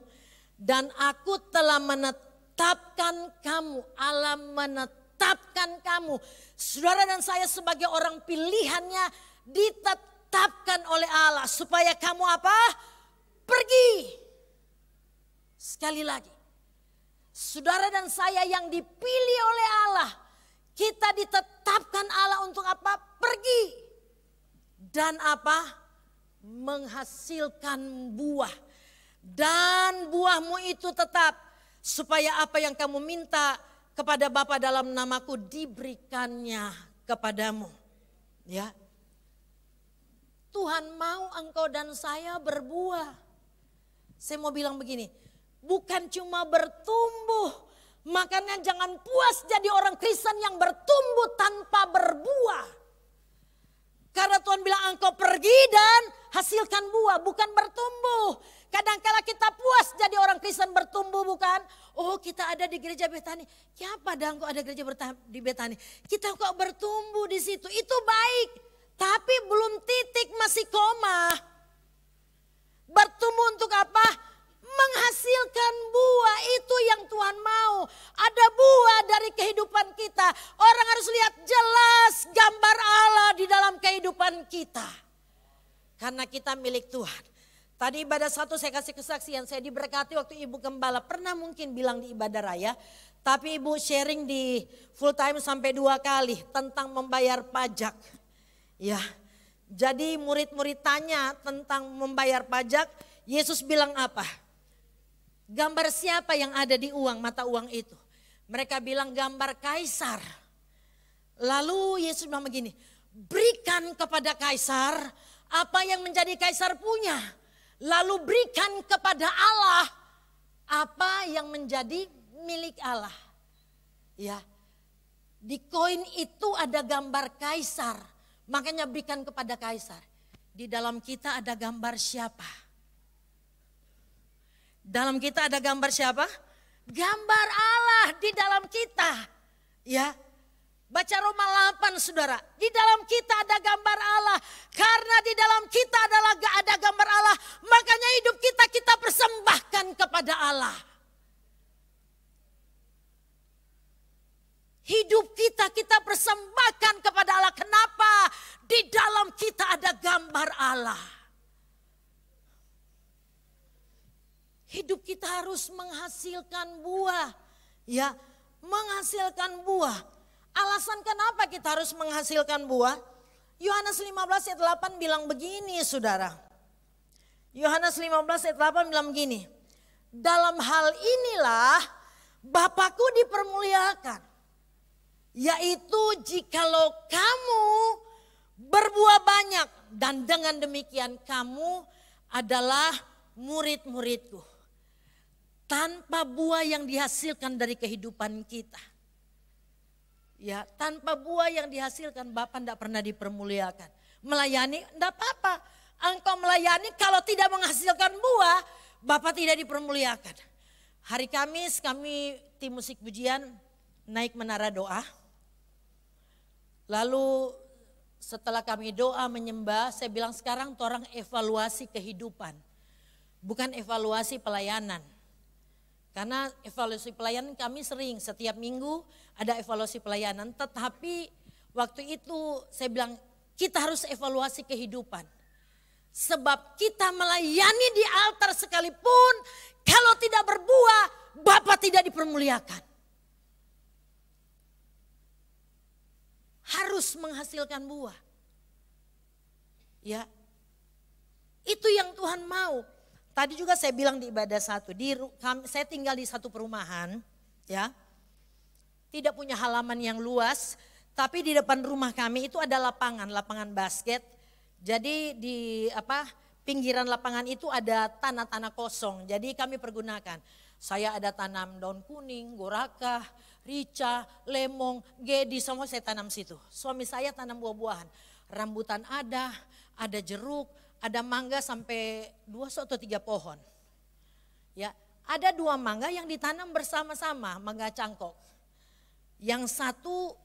Dan aku telah menetapkan kamu, Allah menetapkan kamu. Saudara dan saya sebagai orang pilihannya ditetapkan oleh Allah. Supaya kamu apa? Pergi. Sekali lagi. Saudara dan saya yang dipilih oleh Allah. Kita ditetapkan Allah untuk apa? Pergi. Dan apa? Menghasilkan buah. Dan buahmu itu tetap. Supaya apa yang kamu minta kepada Bapa dalam namaku diberikannya kepadamu. Ya. Tuhan mau engkau dan saya berbuah. Saya mau bilang begini. Bukan cuma bertumbuh. Makanya jangan puas jadi orang Kristen yang bertumbuh tanpa berbuah. Karena Tuhan bilang engkau pergi dan hasilkan buah, bukan bertumbuh. Kadang-kala kita puas jadi orang Kristen bertumbuh, bukan? Oh, kita ada di gereja Betani. Ya apa dah engkau ada gereja di Betani? Kita kok bertumbuh di situ. Itu baik, tapi belum titik, masih koma. Bertumbuh untuk apa? Menghasilkan buah, itu yang Tuhan mau. Ada buah dari kehidupan kita. Orang harus lihat jelas gambar Allah di dalam kehidupan kita. Karena kita milik Tuhan. Tadi ibadah satu saya kasih kesaksian, saya diberkati waktu Ibu Gembala. Pernah mungkin bilang di ibadah raya, tapi Ibu sharing di full time sampai 2 kali tentang membayar pajak. Ya, jadi murid-murid tanya tentang membayar pajak, Yesus bilang apa? Gambar siapa yang ada di uang, mata uang itu? Mereka bilang gambar kaisar. Lalu Yesus bilang begini, berikan kepada kaisar apa yang menjadi kaisar punya. Lalu berikan kepada Allah apa yang menjadi milik Allah. Ya, di koin itu ada gambar kaisar, makanya berikan kepada kaisar. Di dalam kita ada gambar siapa? Dalam kita ada gambar siapa? Gambar Allah di dalam kita. Ya. Baca Roma 8 saudara. Di dalam kita ada gambar Allah. Karena di dalam kita ada gambar Allah. Makanya hidup kita persembahkan kepada Allah. Hidup kita persembahkan kepada Allah. Kenapa? Di dalam kita ada gambar Allah. Hidup kita harus menghasilkan buah. Ya, menghasilkan buah. Alasan kenapa kita harus menghasilkan buah? Yohanes 15 ayat 8 bilang begini saudara. Yohanes 15 ayat 8 bilang begini. Dalam hal inilah Bapakku dipermuliakan. Yaitu jikalau kamu Dan dengan demikian kamu adalah murid-muridku. Tanpa buah yang dihasilkan dari kehidupan kita. Ya, tanpa buah yang dihasilkan Bapa tidak pernah dipermuliakan. Melayani tidak apa-apa. Engkau melayani kalau tidak menghasilkan buah, Bapa tidak dipermuliakan. Hari Kamis kami tim musik pujian naik menara doa. Lalu setelah kami doa menyembah, saya bilang sekarang orang evaluasi kehidupan. Bukan evaluasi pelayanan. Karena evaluasi pelayanan kami sering, setiap minggu ada evaluasi pelayanan. Tetapi waktu itu saya bilang kita harus evaluasi kehidupan. Sebab kita melayani di altar sekalipun kalau tidak berbuah, Bapa tidak dipermuliakan. Harus menghasilkan buah. Ya, itu yang Tuhan mau. Tadi juga saya bilang di ibadah satu, saya tinggal di satu perumahan, ya, tidak punya halaman yang luas, tapi di depan rumah kami itu ada lapangan basket. Jadi di pinggiran lapangan itu ada tanah-tanah kosong, jadi kami pergunakan. Saya ada tanam daun kuning, gorakah, rica, lemong, gedi, semua saya tanam situ. Suami saya tanam buah-buahan, rambutan ada jeruk, ada mangga sampai 2 atau 3 pohon. Ya, ada 2 mangga yang ditanam bersama-sama, mangga cangkok. Yang satu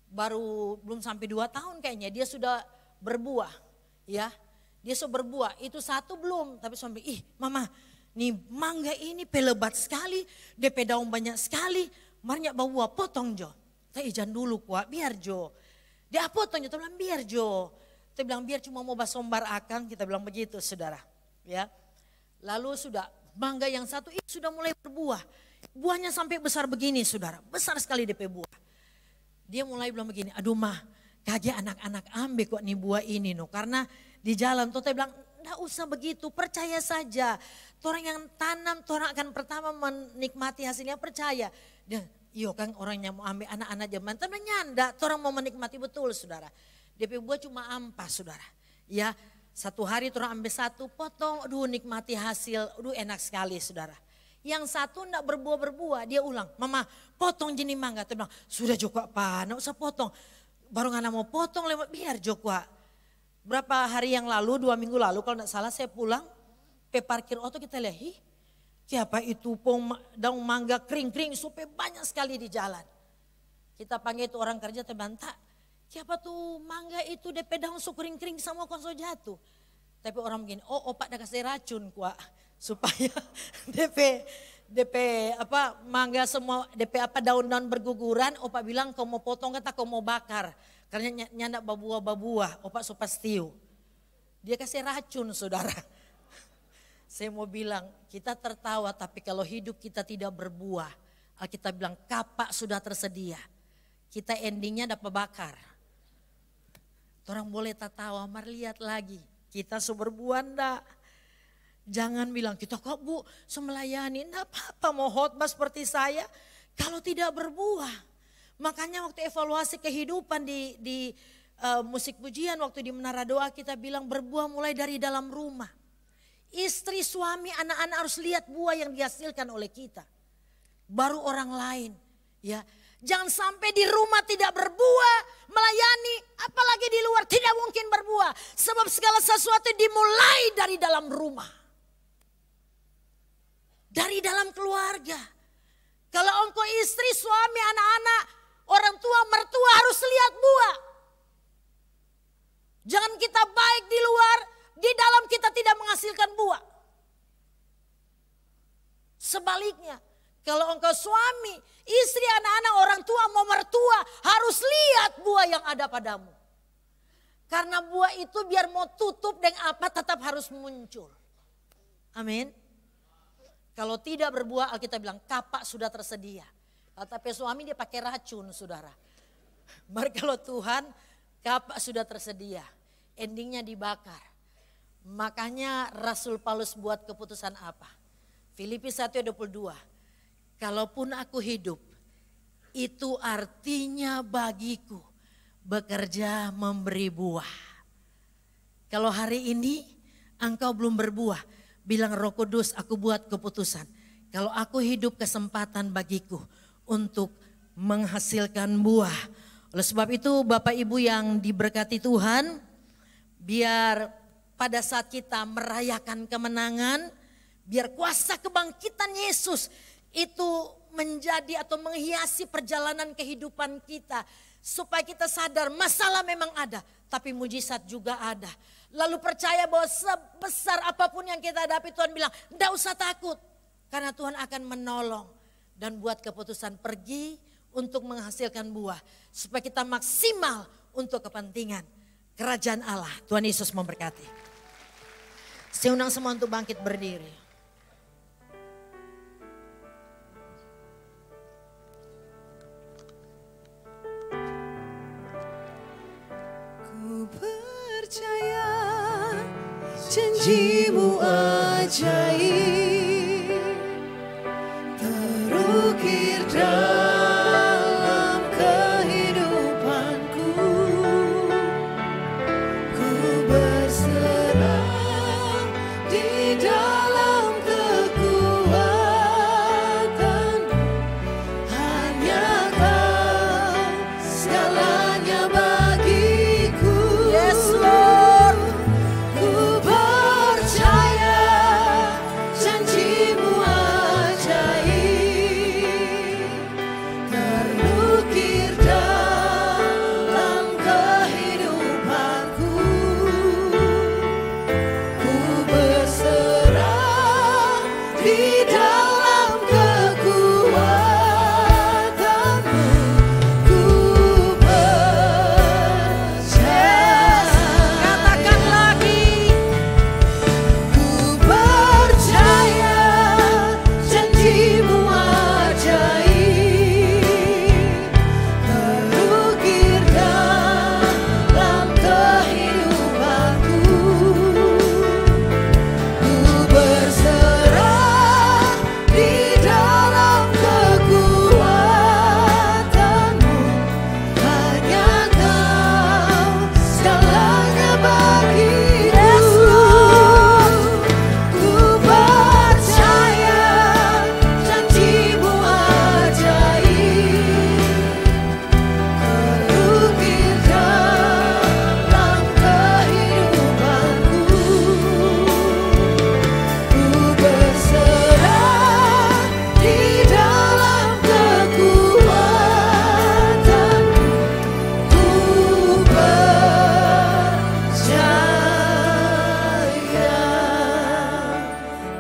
baru belum sampai 2 tahun kayaknya dia sudah berbuah. Ya, dia sudah berbuah. Itu satu belum, tapi sampai mama, nih mangga ini pelebat sekali, DP daun banyak sekali, banyak buah, potong Jo. Saya ijan dulu kuat, biar Jo. Dia potong Jo, bilang biar Jo. Kita bilang biar cuma mau basombar akang, kita bilang begitu saudara. Ya, lalu sudah mangga yang satu ini sudah mulai berbuah. Buahnya sampai besar begini saudara, besar sekali DP buah. Dia mulai bilang begini, aduh mah kaget anak-anak ambil kok nih buah ini no. Karena di jalan tuh saya bilang enggak usah begitu, percaya saja. Orang yang tanam, orang akan pertama menikmati hasilnya, percaya. Dia, kan orangnya mau ambil anak-anak zaman, tapi nyanda, orang mau menikmati betul saudara. DP buah cuma ampas saudara. Ya, satu hari orang ambil satu potong, aduh nikmati hasil, aduh enak sekali saudara. Yang satu enggak berbuah-berbuah, dia ulang, mama potong jenis mangga. Dia bilang, sudah Joko apa, enggak usah potong. Baru ngana mau potong lewat biar Joko. Berapa hari yang lalu, 2 minggu lalu kalau enggak salah saya pulang, ke parkir auto kita lihat, siapa itu daun mangga kering-kering supaya banyak sekali di jalan. Kita panggil itu orang kerja terbantah. Siapa tuh mangga itu DP daun so kering-kering semua konso jatuh. Tapi orang begini, opak dah kasih racun kuah supaya DP mangga semua DP daun-daun berguguran. Opak bilang kau mau potong kata kau mau bakar karena nyandak babuah opak so pastiu. Dia kasih racun saudara. Saya mau bilang kita tertawa tapi kalau hidup kita tidak berbuah, Alkitab bilang kapak sudah tersedia. Kita endingnya dapat bakar. Orang boleh tertawa, mari lihat lagi. Kita berbuah enggak. Jangan bilang kita kok bu semelayani. Enggak apa-apa mau khotbah seperti saya. Kalau tidak berbuah. Makanya waktu evaluasi kehidupan di musik pujian. Waktu di menara doa kita bilang berbuah mulai dari dalam rumah. Istri, suami, anak-anak harus lihat buah yang dihasilkan oleh kita. Baru orang lain. Ya. Jangan sampai di rumah tidak berbuah, melayani, apalagi di luar tidak mungkin berbuah. Sebab segala sesuatu dimulai dari dalam rumah. Dari dalam keluarga. Kalau engkau istri, suami, anak-anak, orang tua, mertua harus lihat buah. Jangan kita baik di luar, di dalam kita tidak menghasilkan buah. Sebaliknya. Kalau engkau suami, istri, anak-anak, orang tua, mau mertua harus lihat buah yang ada padamu. Karena buah itu biar mau tutup dengan apa tetap harus muncul. Amin. Kalau tidak berbuah Alkitab bilang kapak sudah tersedia. Tapi suami dia pakai racun saudara. Mari kalau Tuhan kapak sudah tersedia. Endingnya dibakar. Makanya Rasul Paulus buat keputusan apa? Filipi 1:22. Kalaupun aku hidup, itu artinya bagiku bekerja memberi buah. Kalau hari ini engkau belum berbuah, bilang Roh Kudus, aku buat keputusan. Kalau aku hidup, kesempatan bagiku untuk menghasilkan buah. Oleh sebab itu Bapak Ibu yang diberkati Tuhan, biar pada saat kita merayakan kemenangan, biar kuasa kebangkitan Yesus itu menjadi atau menghiasi perjalanan kehidupan kita. Supaya kita sadar masalah memang ada, tapi mujizat juga ada. Lalu percaya bahwa sebesar apapun yang kita hadapi, Tuhan bilang tidak usah takut. Karena Tuhan akan menolong. Dan buat keputusan pergi untuk menghasilkan buah. Supaya kita maksimal untuk kepentingan kerajaan Allah. Tuhan Yesus memberkati. Saya undang semua untuk bangkit berdiri.
Percaya janjimu ajaib terukir dalam kehidupanku. Ku berserah di dalam kekuatanmu. Hanya Kau segalanya bagiku.
Yes Lord.
Ku percaya janjimu ajaib terukir dalam kehidupanku. Ku berserah di dalam kekuatanmu. Ku percaya.
Katakan lagi.
Ku percaya janjimu ajaib terukir dalam kehidupanku. Ku berserah di dalam kekuatanmu. Hanya Kau segalanya bagiku. Ku percaya janjimu ajaib terukir dalam kehidupanku. Ku berserah di dalam kekuatanmu. Ku percaya.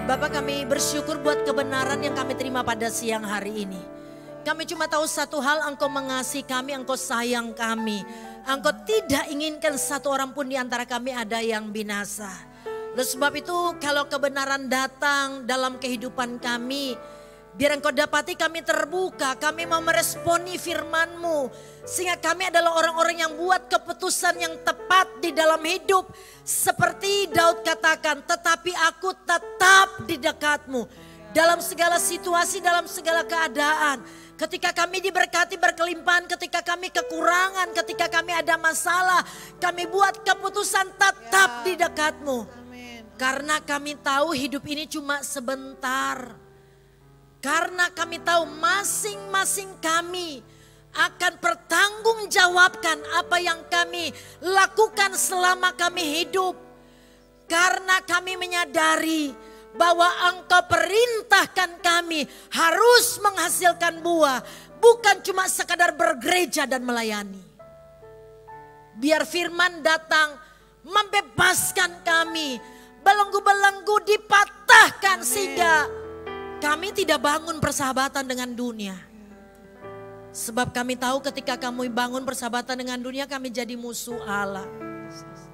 Bapak, kami bersyukur buat kebenaran yang kami terima pada siang hari ini. Kami cuma tahu satu hal, Engkau mengasihi kami, Engkau sayang kami. Engkau tidak inginkan satu orang pun di antara kami ada yang binasa. Oleh sebab itu kalau kebenaran datang dalam kehidupan kami, biar Engkau dapati kami terbuka, kami mau meresponi firman-Mu. Sehingga kami adalah orang-orang yang buat keputusan yang tepat di dalam hidup. Seperti Daud katakan, tetapi aku tetap di dekat-Mu. Dalam segala situasi, dalam segala keadaan. Ketika kami diberkati berkelimpahan, ketika kami kekurangan, ketika kami ada masalah. Kami buat keputusan tetap di dekat-Mu. Karena kami tahu hidup ini cuma sebentar. Karena kami tahu masing-masing kami akan pertanggungjawabkan apa yang kami lakukan selama kami hidup. Karena kami menyadari bahwa Engkau perintahkan kami harus menghasilkan buah. Bukan cuma sekadar bergereja dan melayani. Biar firman datang membebaskan kami. Belenggu-belenggu dipatahkan sehingga kami tidak bangun persahabatan dengan dunia. Sebab kami tahu ketika kami bangun persahabatan dengan dunia kami jadi musuh Allah.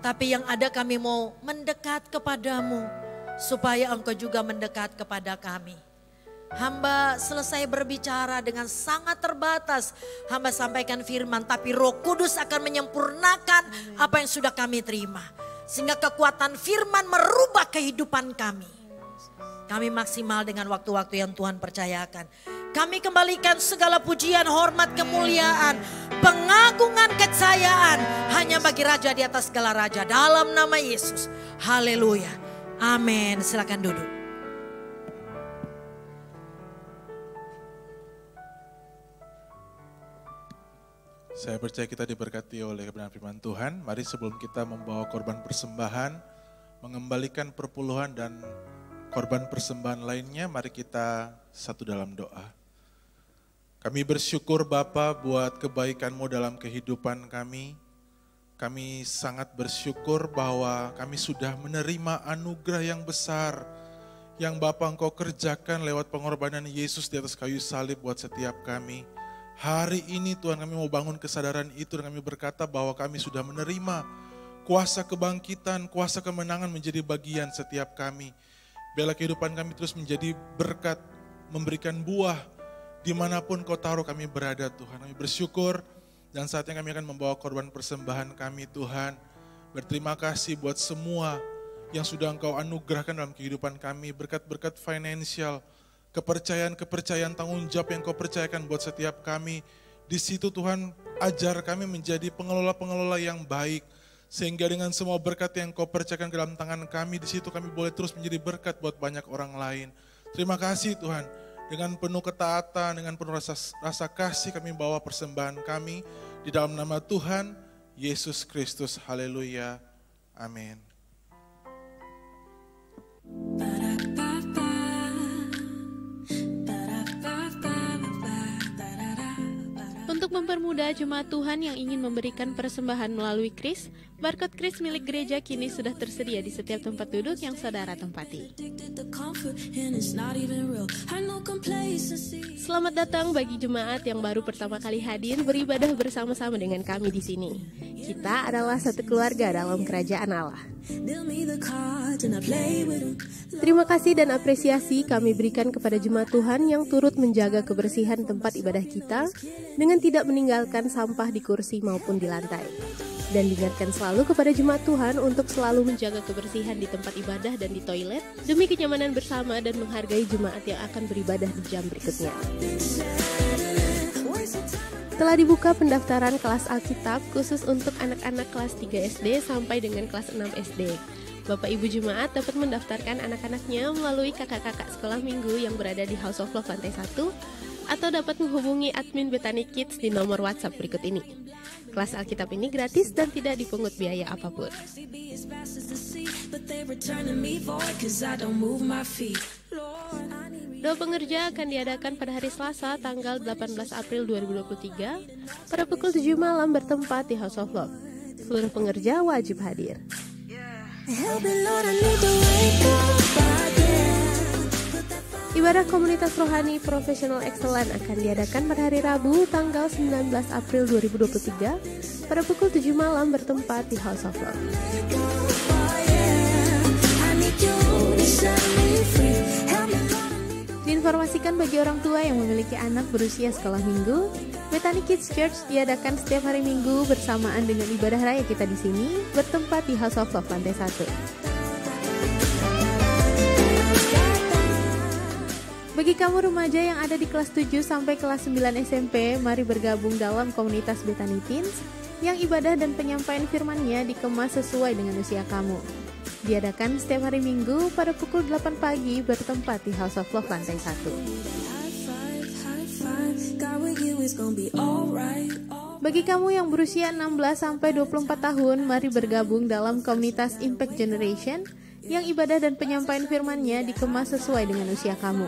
Tapi yang ada kami mau mendekat kepadamu supaya Engkau juga mendekat kepada kami. Hamba selesai berbicara dengan sangat terbatas. Hamba sampaikan firman, tapi Roh Kudus akan menyempurnakan apa yang sudah kami terima. Sehingga kekuatan firman merubah kehidupan kami. Kami maksimal dengan waktu-waktu yang Tuhan percayakan. Kami kembalikan segala pujian, hormat, kemuliaan, pengagungan, kejayaan hanya bagi Raja di atas segala raja. Dalam nama Yesus. Haleluya. Amin. Silakan duduk.
Saya percaya kita diberkati oleh kebenaran firman Tuhan. Mari sebelum kita membawa korban persembahan, mengembalikan perpuluhan dan korban persembahan lainnya, mari kita satu dalam doa. Kami bersyukur Bapa buat kebaikan-Mu dalam kehidupan kami. Kami sangat bersyukur bahwa kami sudah menerima anugerah yang besar yang Bapa Engkau kerjakan lewat pengorbanan Yesus di atas kayu salib buat setiap kami. Hari ini Tuhan kami mau bangun kesadaran itu dan kami berkata bahwa kami sudah menerima kuasa kebangkitan, kuasa kemenangan menjadi bagian setiap kami. Biarlah kehidupan kami terus menjadi berkat, memberikan buah dimanapun Kau taruh kami berada Tuhan. Kami bersyukur dan saatnya kami akan membawa korban persembahan kami Tuhan. Berterima kasih buat semua yang sudah Engkau anugerahkan dalam kehidupan kami. Berkat-berkat finansial, kepercayaan-kepercayaan tanggung jawab yang Kau percayakan buat setiap kami. Di situ Tuhan ajar kami menjadi pengelola-pengelola yang baik. Sehingga dengan semua berkat yang Kau percayakan ke dalam tangan kami, di situ kami boleh terus menjadi berkat buat banyak orang lain. Terima kasih Tuhan. Dengan penuh ketaatan, dengan penuh rasa kasih kami bawa persembahan kami di dalam nama Tuhan Yesus Kristus. Haleluya. Amin.
Untuk mempermudah jemaat Tuhan yang ingin memberikan persembahan melalui KRIS, barcode KRIS milik gereja kini sudah tersedia di setiap tempat duduk yang saudara tempati. Selamat datang bagi jemaat yang baru pertama kali hadir beribadah bersama-sama dengan kami di sini. Kita adalah satu keluarga dalam kerajaan Allah. Terima kasih dan apresiasi kami berikan kepada jemaat Tuhan yang turut menjaga kebersihan tempat ibadah kita dengan tidak meninggalkan sampah di kursi maupun di lantai. Dan diingatkan selalu kepada jemaat Tuhan untuk selalu menjaga kebersihan di tempat ibadah dan di toilet demi kenyamanan bersama dan menghargai jemaat yang akan beribadah di jam berikutnya. Telah dibuka pendaftaran kelas Alkitab khusus untuk anak-anak kelas 3 SD sampai dengan kelas 6 SD. Bapak Ibu Jemaat dapat mendaftarkan anak-anaknya melalui kakak-kakak sekolah minggu yang berada di House of Love lantai 1 atau dapat menghubungi admin Bethany Kids di nomor WhatsApp berikut ini. Kelas Alkitab ini gratis dan tidak dipungut biaya apapun. Doa pengerja akan diadakan pada hari Selasa tanggal 18 April 2023 pada pukul 7 malam bertempat di House of Love. Seluruh pengerja wajib hadir. Ibadah komunitas rohani Professional Excellence akan diadakan pada hari Rabu tanggal 19 April 2023 pada pukul 7 malam bertempat di House of Love. Diinformasikan bagi orang tua yang memiliki anak berusia sekolah minggu, Bethany Kids Church diadakan setiap hari Minggu bersamaan dengan ibadah raya kita di sini bertempat di House of Love lantai 1. Bagi kamu remaja yang ada di kelas 7 sampai kelas 9 SMP, mari bergabung dalam komunitas Bethany Teens yang ibadah dan penyampaian firman-Nya dikemas sesuai dengan usia kamu. Diadakan setiap hari Minggu pada pukul 8 pagi bertempat di House of Love lantai 1. Bagi kamu yang berusia 16 sampai 24 tahun, mari bergabung dalam komunitas Impact Generation yang ibadah dan penyampaian firman-Nya dikemas sesuai dengan usia kamu.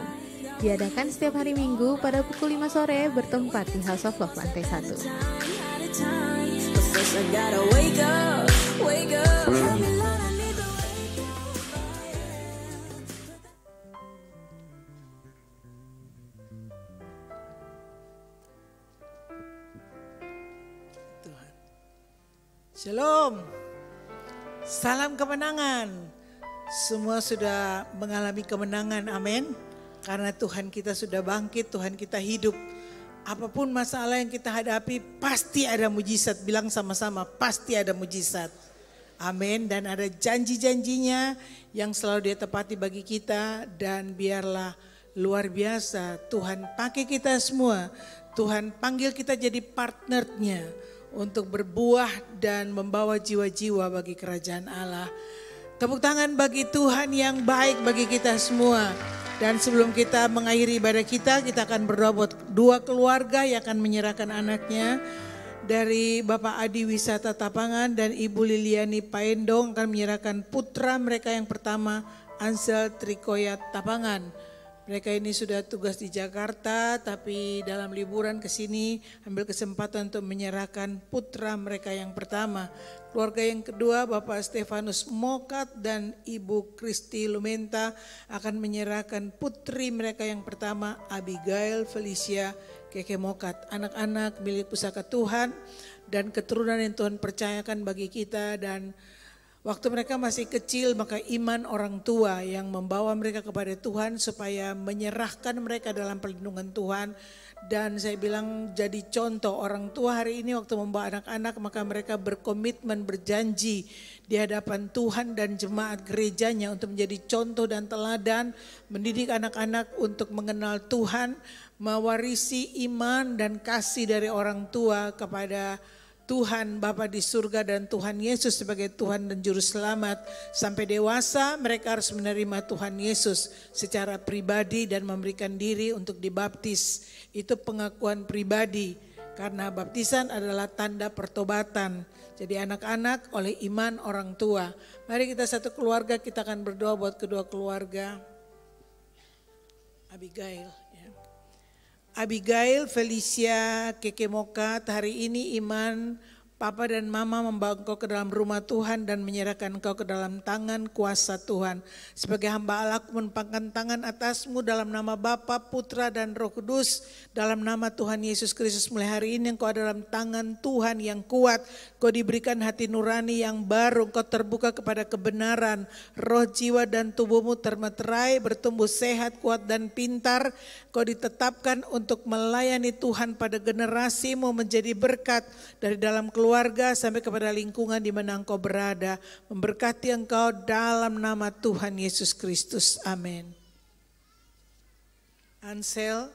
Diadakan setiap hari Minggu pada pukul 5 sore bertempat di House of Love lantai 1.
Shalom, salam kemenangan. Semua sudah mengalami kemenangan, amin. Karena Tuhan kita sudah bangkit, Tuhan kita hidup. Apapun masalah yang kita hadapi, pasti ada mujizat. Bilang sama-sama, pasti ada mujizat. Amin. Dan ada janji-janjinya yang selalu Dia tepati bagi kita. Dan biarlah luar biasa. Tuhan pakai kita semua. Tuhan panggil kita jadi partnernya untuk berbuah dan membawa jiwa-jiwa bagi kerajaan Allah. Tepuk tangan bagi Tuhan yang baik bagi kita semua. Dan sebelum kita mengakhiri ibadah kita akan berdoa buat dua keluarga yang akan menyerahkan anaknya. Dari Bapak Adi Wisata Tapangan dan Ibu Liliani Paendong akan menyerahkan putra mereka yang pertama, Ansel Trikoyat Tapangan. Mereka ini sudah tugas di Jakarta, tapi dalam liburan ke sini ambil kesempatan untuk menyerahkan putra mereka yang pertama. Keluarga yang kedua, Bapak Stefanus Mokat dan Ibu Kristi Lumenta akan menyerahkan putri mereka yang pertama, Abigail Felicia Keke Mokat. Anak-anak milik pusaka Tuhan dan keturunan yang Tuhan percayakan bagi kita, dan waktu mereka masih kecil maka iman orang tua yang membawa mereka kepada Tuhan supaya menyerahkan mereka dalam perlindungan Tuhan. Dan saya bilang jadi contoh orang tua hari ini waktu membawa anak-anak maka mereka berkomitmen berjanji di hadapan Tuhan dan jemaat gerejanya untuk menjadi contoh dan teladan, mendidik anak-anak untuk mengenal Tuhan, mewarisi iman dan kasih dari orang tua kepada Tuhan Bapa di surga dan Tuhan Yesus sebagai Tuhan dan Juru Selamat. Sampai dewasa mereka harus menerima Tuhan Yesus secara pribadi dan memberikan diri untuk dibaptis. Itu pengakuan pribadi karena baptisan adalah tanda pertobatan. Jadi anak-anak oleh iman orang tua. Mari kita satu keluarga, kita akan berdoa buat kedua keluarga. Abigail. Abigail Felicia Keke Mokat, hari ini iman Papa dan Mama membawa engkau ke dalam rumah Tuhan dan menyerahkan engkau ke dalam tangan kuasa Tuhan. Sebagai hamba Allah aku menumpangkan tangan atasmu dalam nama Bapa, Putra dan Roh Kudus. Dalam nama Tuhan Yesus Kristus, mulai hari ini engkau dalam tangan Tuhan yang kuat. Kau diberikan hati nurani yang baru, engkau terbuka kepada kebenaran. Roh, jiwa dan tubuhmu termeterai, bertumbuh sehat, kuat dan pintar. Kau ditetapkan untuk melayani Tuhan pada generasimu, menjadi berkat dari dalam keluarga sampai kepada lingkungan di mana engkau berada. Memberkati engkau dalam nama Tuhan Yesus Kristus. Amin. Ansel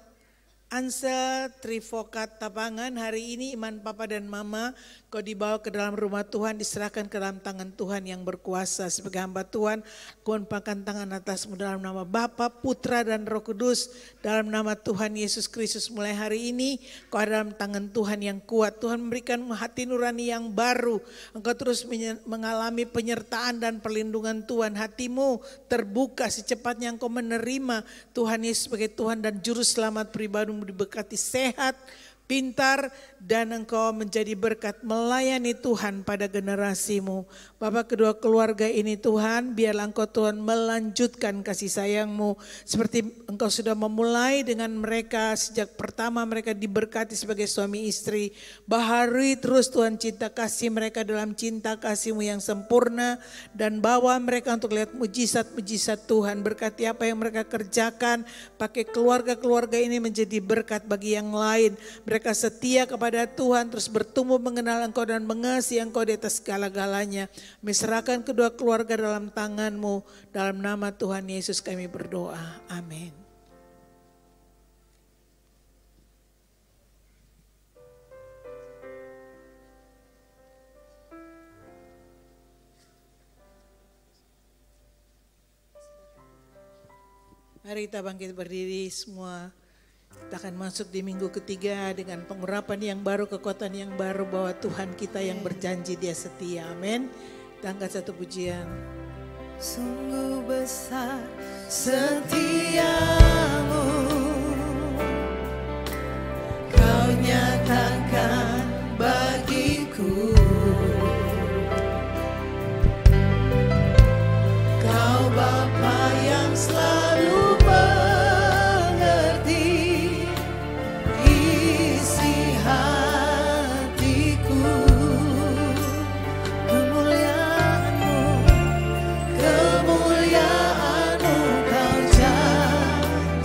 Trifokat Tapangan, hari ini iman Papa dan Mama kau dibawa ke dalam rumah Tuhan, diserahkan ke dalam tangan Tuhan yang berkuasa. Sebagai hamba Tuhan, kau menumpangkan tangan atasmu dalam nama Bapa, Putra dan Roh Kudus. Dalam nama Tuhan Yesus Kristus, mulai hari ini kau ada dalam tangan Tuhan yang kuat. Tuhan memberikan hati nurani yang baru. Engkau terus mengalami penyertaan dan perlindungan Tuhan. Hatimu terbuka secepatnya engkau menerima Tuhan Yesus sebagai Tuhan dan Juru Selamat pribadimu, diberkati sehat, pintar, dan engkau menjadi berkat melayani Tuhan pada generasimu. Bapak, kedua keluarga ini Tuhan, biarlah engkau Tuhan melanjutkan kasih sayangmu. Seperti engkau sudah memulai dengan mereka sejak pertama mereka diberkati sebagai suami istri. Baharui terus Tuhan cinta kasih mereka dalam cinta kasih-Mu yang sempurna. Dan bawa mereka untuk lihat mujizat-mujizat Tuhan. Berkati apa yang mereka kerjakan, pakai keluarga-keluarga ini menjadi berkat bagi yang lain. Mereka setia kepada Tuhan, terus bertumbuh mengenal Engkau dan mengasihi Engkau di atas segala-galanya. Serahkan kedua keluarga dalam tangan-Mu. Dalam nama Tuhan Yesus kami berdoa. Amin. Mari kita bangkit berdiri semua. Kita akan masuk di minggu ketiga dengan pengurapan yang baru, kekuatan yang baru, bahwa Tuhan kita yang berjanji Dia setia. Amin. Kita angkat satu pujian.
Sungguh besar setiamu, Kau nyatakan bagiku. Kau Bapa yang selalu kemuliaan-Mu kau janjikan.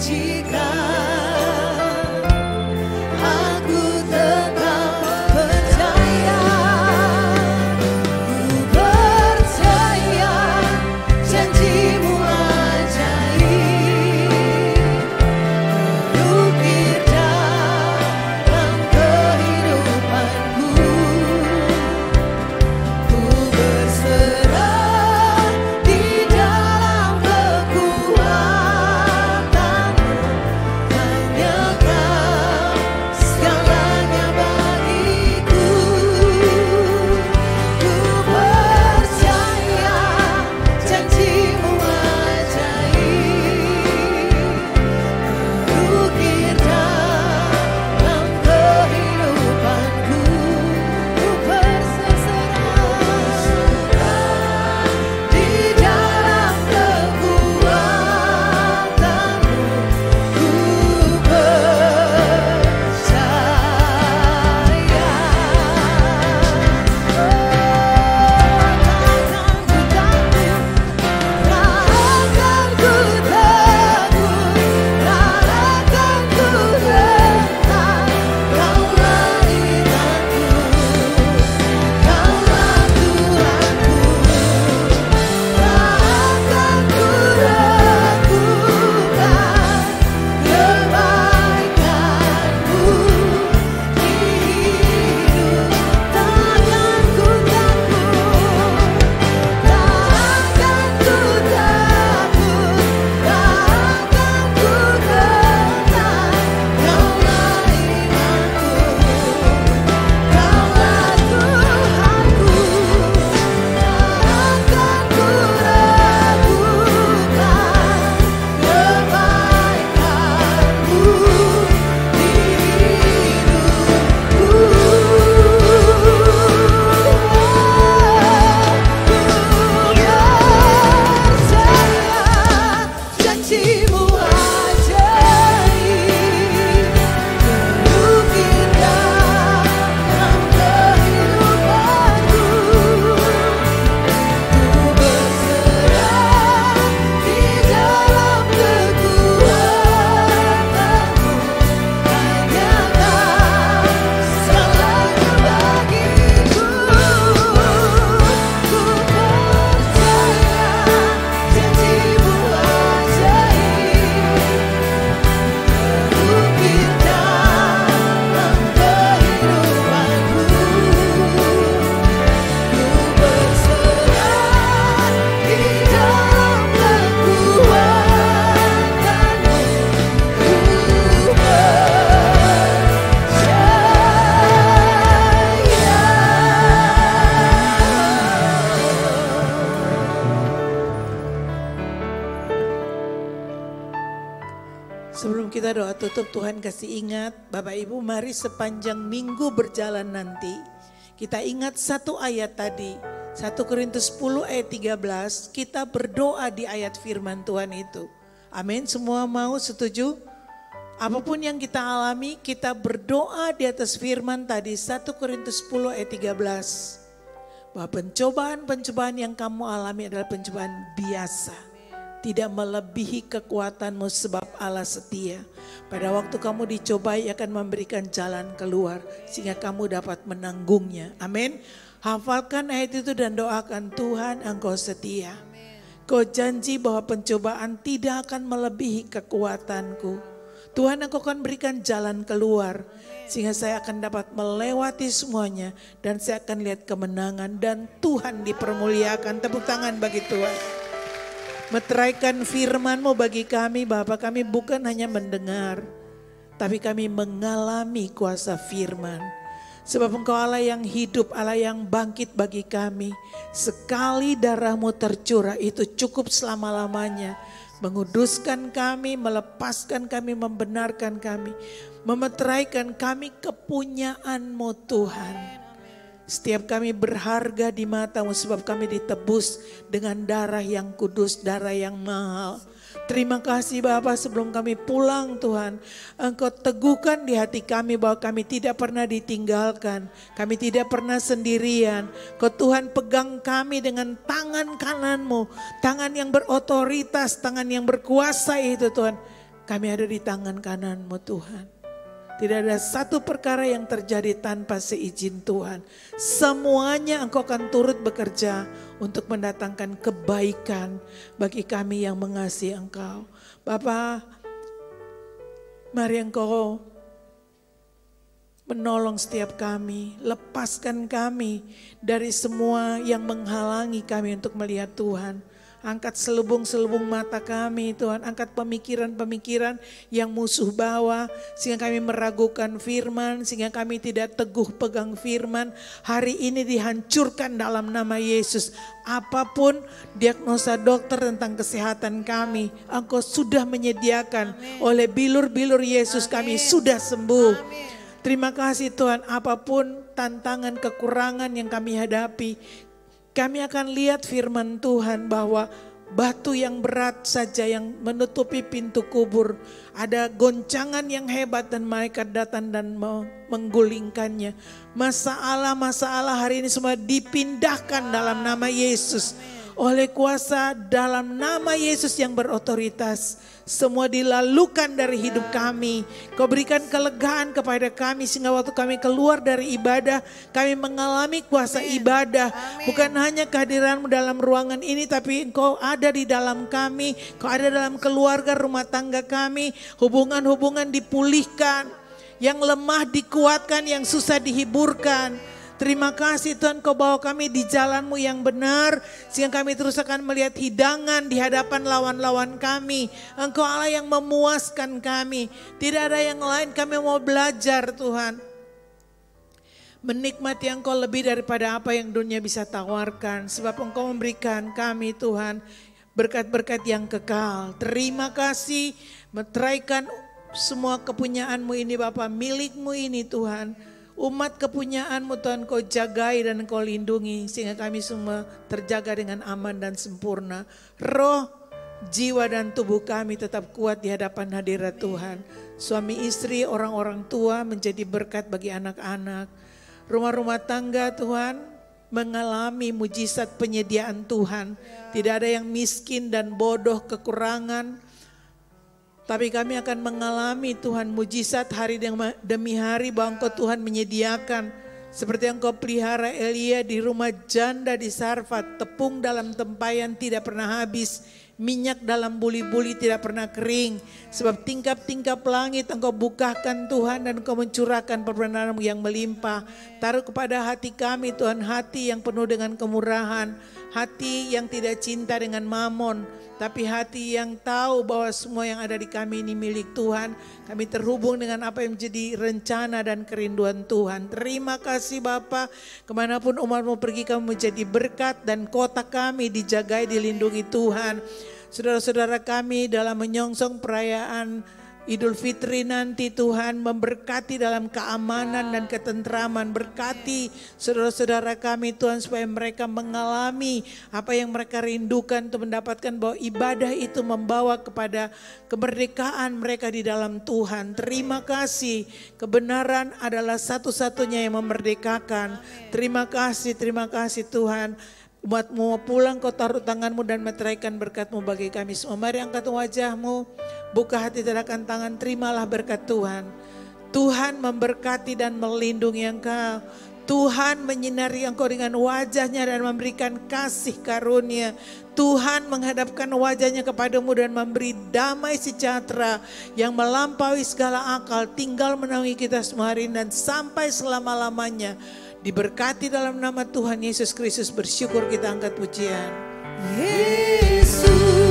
kita doa tutup, Tuhan kasih ingat, Bapak Ibu mari sepanjang minggu berjalan nanti, kita ingat satu ayat tadi, 1 Korintus 10 ayat 13, kita berdoa di ayat firman Tuhan itu. Amin, semua mau setuju? Apapun yang kita alami, kita berdoa di atas firman tadi, 1 Korintus 10 ayat 13. Bahwa pencobaan-pencobaan yang kamu alami adalah pencobaan biasa. Tidak melebihi kekuatanmu sebab Allah setia. Pada waktu kamu dicobai akan memberikan jalan keluar sehingga kamu dapat menanggungnya. Amin. Hafalkan ayat itu dan doakan, Tuhan Engkau setia. Kau janji bahwa pencobaan tidak akan melebihi kekuatanku. Tuhan Engkau akan berikan jalan keluar sehingga saya akan dapat melewati semuanya dan saya akan lihat kemenangan dan Tuhan dipermuliakan. Tepuk tangan bagi Tuhan. Meteraikan firman-Mu bagi kami, Bapa, kami bukan hanya mendengar, tapi kami mengalami kuasa firman. Sebab Engkau Allah yang hidup, Allah yang bangkit bagi kami. Sekali darah-Mu tercurah itu cukup selama-lamanya. Menguduskan kami, melepaskan kami, membenarkan kami. Memeteraikan kami kepunyaan-Mu Tuhan. Setiap kami berharga di mata-Mu sebab kami ditebus dengan darah yang kudus, darah yang mahal. Terima kasih Bapa, sebelum kami pulang Tuhan, Engkau teguhkan di hati kami bahwa kami tidak pernah ditinggalkan. Kami tidak pernah sendirian. Kau Tuhan pegang kami dengan tangan kanan-Mu. Tangan yang berotoritas, tangan yang berkuasa itu Tuhan. Kami ada di tangan kanan-Mu Tuhan. Tidak ada satu perkara yang terjadi tanpa seizin Tuhan. Semuanya Engkau akan turut bekerja untuk mendatangkan kebaikan bagi kami yang mengasihi Engkau. Bapa, mari Engkau menolong setiap kami. Lepaskan kami dari semua yang menghalangi kami untuk melihat Tuhan. Angkat selubung-selubung mata kami Tuhan. Angkat pemikiran-pemikiran yang musuh bawa. Sehingga kami meragukan firman. Sehingga kami tidak teguh pegang firman. Hari ini dihancurkan dalam nama Yesus. Apapun diagnosa dokter tentang kesehatan kami. Engkau sudah menyediakan. Oleh bilur-bilur Yesus kami sudah sembuh. Terima kasih Tuhan. Apapun tantangan kekurangan yang kami hadapi. Kami akan lihat firman Tuhan bahwa batu yang berat saja yang menutupi pintu kubur. Ada goncangan yang hebat dan malaikat datang dan menggulingkannya. Masalah hari ini semua dipindahkan dalam nama Yesus. Oleh kuasa dalam nama Yesus yang berotoritas. Semua dilalukan dari hidup kami. Kau berikan kelegaan kepada kami sehingga waktu kami keluar dari ibadah, kami mengalami kuasa ibadah. Bukan hanya kehadiran-Mu dalam ruangan ini, tapi Engkau ada di dalam kami. Kau ada dalam keluarga rumah tangga kami. Hubungan-hubungan dipulihkan. Yang lemah dikuatkan, yang susah dihiburkan. Terima kasih Tuhan, Kau bawa kami di jalan-Mu yang benar. Sehingga kami terus akan melihat hidangan di hadapan lawan-lawan kami. Engkau Allah yang memuaskan kami. Tidak ada yang lain, kami mau belajar Tuhan. Menikmati Engkau lebih daripada apa yang dunia bisa tawarkan. Sebab Engkau memberikan kami Tuhan berkat-berkat yang kekal. Terima kasih, meteraikan semua kepunyaan-Mu ini Bapa, milik-Mu ini Tuhan. Umat kepunyaan-Mu Tuhan Kau jagai dan Kau lindungi sehingga kami semua terjaga dengan aman dan sempurna. Roh, jiwa dan tubuh kami tetap kuat di hadapan hadirat Tuhan. Suami istri, orang-orang tua menjadi berkat bagi anak-anak. Rumah-rumah tangga Tuhan mengalami mujizat penyediaan Tuhan. Tidak ada yang miskin dan bodoh kekurangan. Tapi kami akan mengalami Tuhan mujizat hari demi hari bahwa Engkau Tuhan menyediakan. Seperti Engkau pelihara Elia di rumah janda di Sarfat. Tepung dalam tempayan tidak pernah habis. Minyak dalam buli-buli tidak pernah kering. Sebab tingkap-tingkap langit Engkau bukakan Tuhan dan Engkau mencurahkan perkenan-Mu yang melimpah. Taruh kepada hati kami Tuhan hati yang penuh dengan kemurahan. Hati yang tidak cinta dengan mamon. Tapi hati yang tahu bahwa semua yang ada di kami ini milik Tuhan. Kami terhubung dengan apa yang menjadi rencana dan kerinduan Tuhan. Terima kasih Bapa. Kemanapun umat-Mu pergi kami menjadi berkat. Dan kota kami dijagai, dilindungi Tuhan. Saudara-saudara kami dalam menyongsong perayaan Idul Fitri nanti Tuhan memberkati dalam keamanan dan ketentraman. Berkati saudara-saudara kami Tuhan supaya mereka mengalami apa yang mereka rindukan untuk mendapatkan bahwa ibadah itu membawa kepada kemerdekaan mereka di dalam Tuhan. Terima kasih, kebenaran adalah satu-satunya yang memerdekakan. Terima kasih Tuhan. Umat-Mu pulang, Kau taruh tangan-Mu dan meteraikan berkat-Mu bagi kami semua. Mari angkat wajah-Mu, buka hati, tadahkan tangan, terimalah berkat Tuhan. Tuhan memberkati dan melindungi Engkau. Tuhan menyinari engkau dengan wajahnya dan memberikan kasih karunia. Tuhan menghadapkan wajahnya kepadamu dan memberi damai sejahtera yang melampaui segala akal. Tinggal menaungi kita semua hari ini dan sampai selama-lamanya. Diberkati dalam nama Tuhan Yesus Kristus, bersyukur kita angkat pujian.
Yesus.